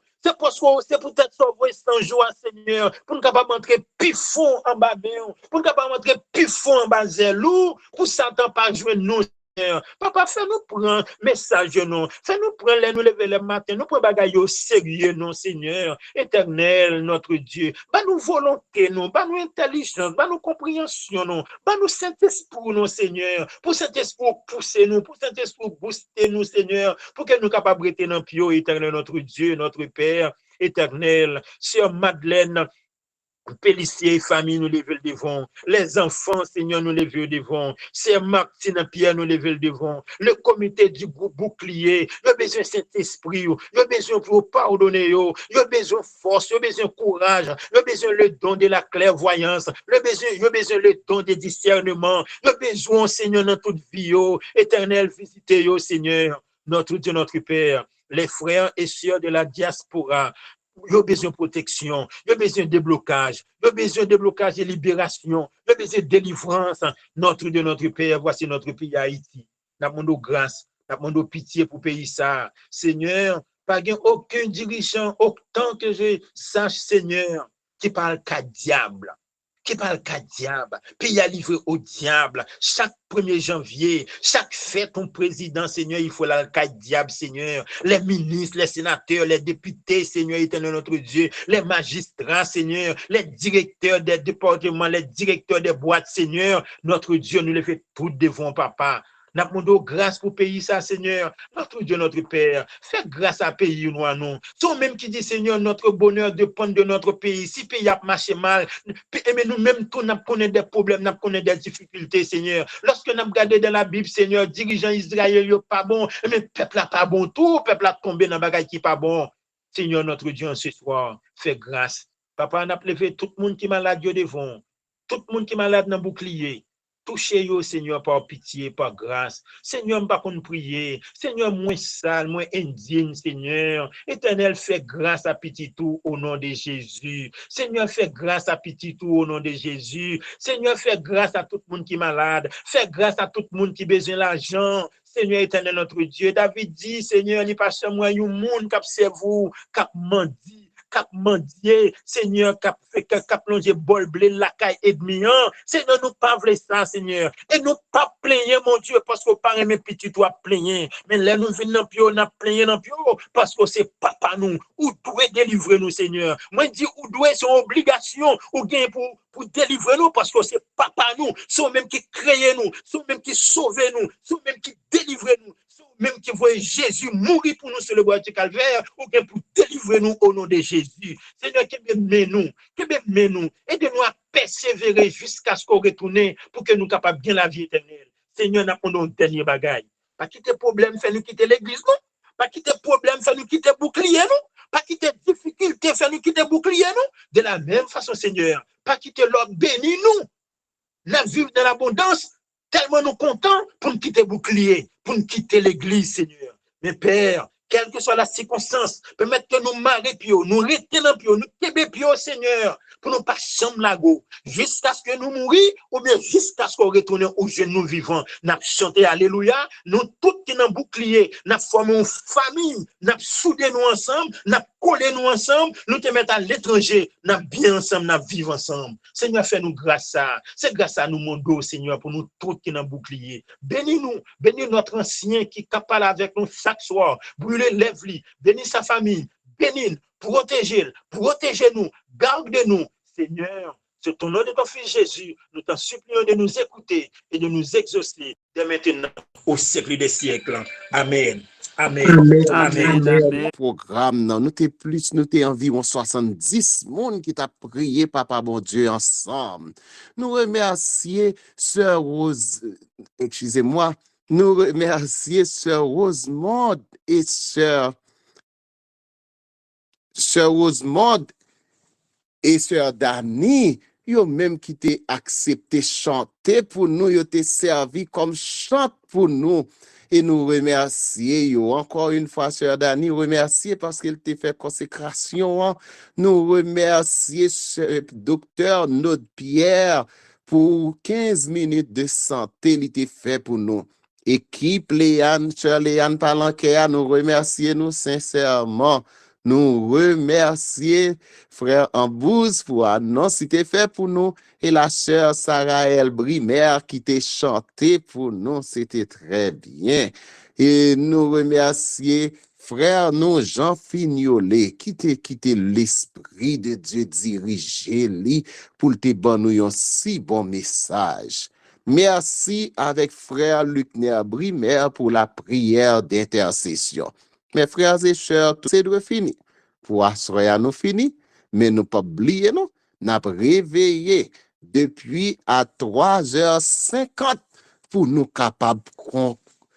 Speaker 13: C'est peut-être sauver 100 jours, Seigneur, pour nous capables entrer plus fond en bas, pour nous capables entrer plus fond en bas, zélou, pour Satan pas jouer nous. Papa, fais-nous prendre message, non. Fais-nous prendre nous lever le matin. Nous prenons bagaille au sérieux, non, Seigneur. Éternel, notre Dieu. Bah nous volonté, non. Bah nous intelligence. Bah nous compréhension, non. Bah nous Saint-Esprit, non, Seigneur. Pour Saint-Esprit pousser nous. Pour Saint-Esprit booster nous, Seigneur. Pour que nous capables de rester dans le pio, éternel, notre Dieu, notre Père, éternel. Sœur Madeleine, Pélissier, famille, nous lever le devant. Les enfants, Seigneur, nous lever le devant. C'est Martine Pierre, nous lever le devant. Le comité du groupe bouclier, il y a besoin de Saint-Esprit, il y a besoin pour pardonner, il y a besoin de force, il y a besoin de courage, il y a besoin le don de la clairvoyance, il y a besoin le don de discernement, il y a besoin, Seigneur, dans toute vie, éternel, visitez, Seigneur, notre Dieu, notre Père, les frères et sœurs de la diaspora. Il y a besoin de protection, il y a besoin de déblocage, il y a besoin de déblocage et libération, il y a besoin de délivrance. Notre Dieu, notre Père, voici notre pays Haïti. Nous demandons grâce, nous demandons pitié pour le pays ça. Seigneur, pas aucun dirigeant, autant que je sache, Seigneur, qui parle qu'à diable. Qui parle qu'à diable, puis a livré au diable. Chaque 1er janvier, chaque fête, ton président, Seigneur, il faut la qu'à diable, Seigneur. Les ministres, les sénateurs, les députés, Seigneur, éternel notre Dieu, les magistrats, Seigneur, les directeurs des départements, les directeurs des boîtes, Seigneur, notre Dieu, nous les fait tout devant, papa. Nous demandons grâce pour le pays, ça, Seigneur. Notre Dieu, notre Père, fais grâce à pays, nous, à nous. C'est même qui dit, Seigneur, notre bonheur dépend de notre pays. Si le pays a marché mal, mais nous-mêmes, nous connaissons des problèmes, nous connaissons des difficultés, Seigneur. Lorsque nous regardons dans la Bible, Seigneur, dirigeants Israël, ils pas bon, mais le peuple n'a pas bon, tout le peuple a tombé dans le bagage qui n'est pas bon. Seigneur, notre Dieu, ce soir, fais grâce. Papa, on a levé tout le monde qui est malade devant, tout le monde qui est malade dans le bouclier. Touchez-vous, Seigneur, par pitié, par grâce. Seigneur, pas qu'on prie. Seigneur, moins sale, moins indigne, Seigneur. Éternel, fais grâce à petit tout au nom de Jésus. Seigneur, fais grâce à petit tout au nom de Jésus. Seigneur, fais grâce à tout le monde qui est malade. Fais grâce à tout le monde qui a besoin d'argent. Seigneur éternel, notre Dieu. David dit, Seigneur, il n'y a pas seulement un monde qui observe vous, qui mendie. Cap mendier, Seigneur, cap plongé bol blé la caille ennemi. Seigneur, nous pas voulons ça, Seigneur. Et nous pas plaigner, mon Dieu, parce que pas mes petits toi plaigner. Mais là, nous venons dans pio, nous plaigner dans pio, parce que c'est papa nous. Ou doit délivrer nous, Seigneur. Moi, je dis, ou doit, c'est une obligation, ou gain pour délivrer nous, parce que c'est papa nous. C'est même qui crée nous, c'est même qui sauve nous, c'est même qui délivre nous. Même qui voit Jésus mourir pour nous sur le bois du calvaire, ou bien pour délivrer nous au nom de Jésus. Seigneur, que nous, aidez-nous à persévérer jusqu'à ce qu'on retourne pour que nous soyons capables de bien la vie éternelle. Seigneur, nous avons un dernier bagage. Pas quitter problème, fait nous quitter l'église, non? Pas quitter problème, fait nous quitter bouclier, non? Pas quitter difficulté, fait nous quitter bouclier, non? De la même façon, Seigneur, pas quitter l'ordre, bénis nous. La vivre dans l'abondance. Tellement nous contents pour nous quitter bouclier, pour nous quitter l'église, Seigneur. Mais Père, quelle que soit la circonstance, permettre que nous marrer pio, nous retenons pio, nous québé pio, Seigneur, pour nous pas chambre lago, jusqu'à ce que nous mourions, ou bien jusqu'à ce qu'on retourne au jeune nous vivants. Nous chanté Alléluia, nous tous qui nous bouclier, nous formons une famille, nous soudé nous ensemble, nous collé nous ensemble, nous te mettons à l'étranger, nous bien ensemble, nous vivons ensemble. Seigneur, fais-nous grâce à, c'est grâce à nous, mon dos, Seigneur, pour nous tous qui nous bouclier. Bénis-nous, bénis notre ancien qui est capable avec nous chaque soir, brûler lève-lui, bénis sa famille, bénis, protégez-nous, garde-nous, Seigneur. C'est au nom de ton Fils Jésus, nous t'en supplions de nous écouter et de nous exaucer dès maintenant au siècle des siècles. Amen. Amen. Amen.
Speaker 1: Amen. Programme, non, nous t'es environ 70 monde qui t'a prié, papa bon Dieu, ensemble. Nous remercions Sœur Rose, excusez-moi, nous remercions Sœur Rosemonde et Sœur Rosemonde et Sœur Dani, yo même qui t'ai accepté chanter pour nous, yo t'ai servi comme chante pour nous. Et nous remercions encore une fois, Sœur Dani, remercier parce qu'elle t'a fait consécration. Nous remercions Docteur Nod Pierre pour 15 minutes de santé, il t'a fait pour nous. Équipe Léane, Sœur Léane Palanquet, nous remercions nous sincèrement. nous remercier frère Ambouze pour annonce qui fait pour nous et la sœur Sarah Brimer qui t'a chanté pour nous, c'était très bien. Et nous remercier frère nous Jean Fignolet qui t'a l'esprit de Dieu diriger lui pour te ban nous un si bon message. Merci avec frère Luc Brimer pour la prière d'intercession. Mes frères et sœurs, tout c'est de fini. Pour assurer nous fini, mais nous pas oublier non, n'a réveillé depuis à 3h50 pour nous capables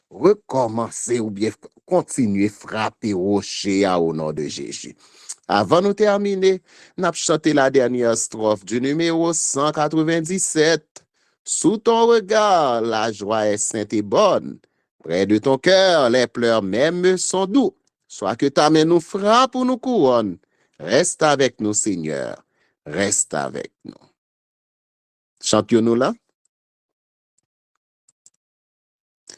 Speaker 1: recommencer ou bien continuer frapper rocher au nom de Jésus. Avant de terminer, n'a chanté la dernière strophe du numéro 197. Sous ton regard, la joie est sainte et bonne. Près de ton cœur, les pleurs même sont doux. Soit que ta main nous frappe ou nous couronne. Reste avec nous, Seigneur. Reste avec nous. Chantions-nous là?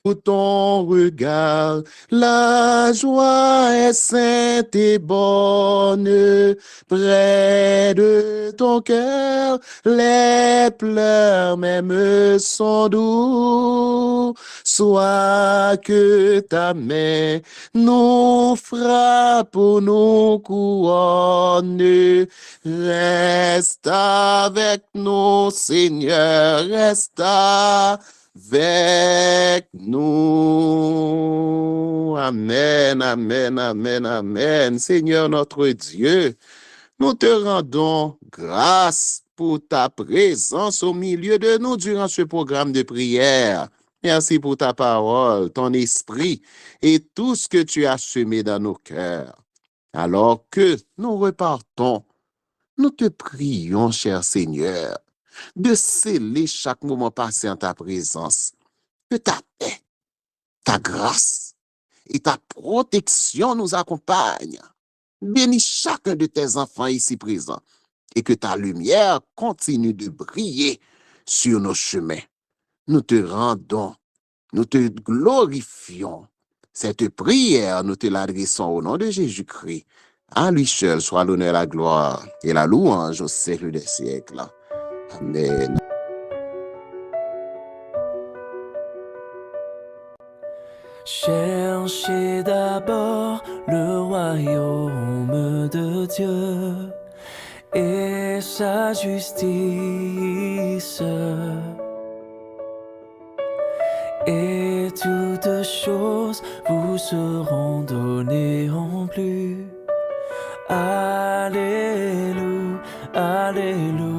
Speaker 1: Sous ton regard, la joie est sainte et bonne. Près de ton cœur, les pleurs même sont doux. Soit que ta main nous frappe ou nous couronne. Reste avec nous, Seigneur, reste avec nous. Amen, amen, amen, amen. Seigneur notre Dieu, nous te rendons grâce pour ta présence au milieu de nous durant ce programme de prière. Merci pour ta parole, ton esprit et tout ce que tu as semé dans nos cœurs. Alors que nous repartons, nous te prions, cher Seigneur, de sceller chaque moment passé en ta présence. Que ta paix, ta grâce et ta protection nous accompagnent. Bénis chacun de tes enfants ici présents et que ta lumière continue de briller sur nos chemins. Nous te rendons, nous te glorifions. Cette prière, nous te l'adressons au nom de Jésus-Christ. À lui seul soit l'honneur, la gloire et la louange au siècle des siècles. Amen.
Speaker 8: Cherchez d'abord le royaume de Dieu et sa justice, et toutes choses vous seront données en plus. Alléluia, alléluia.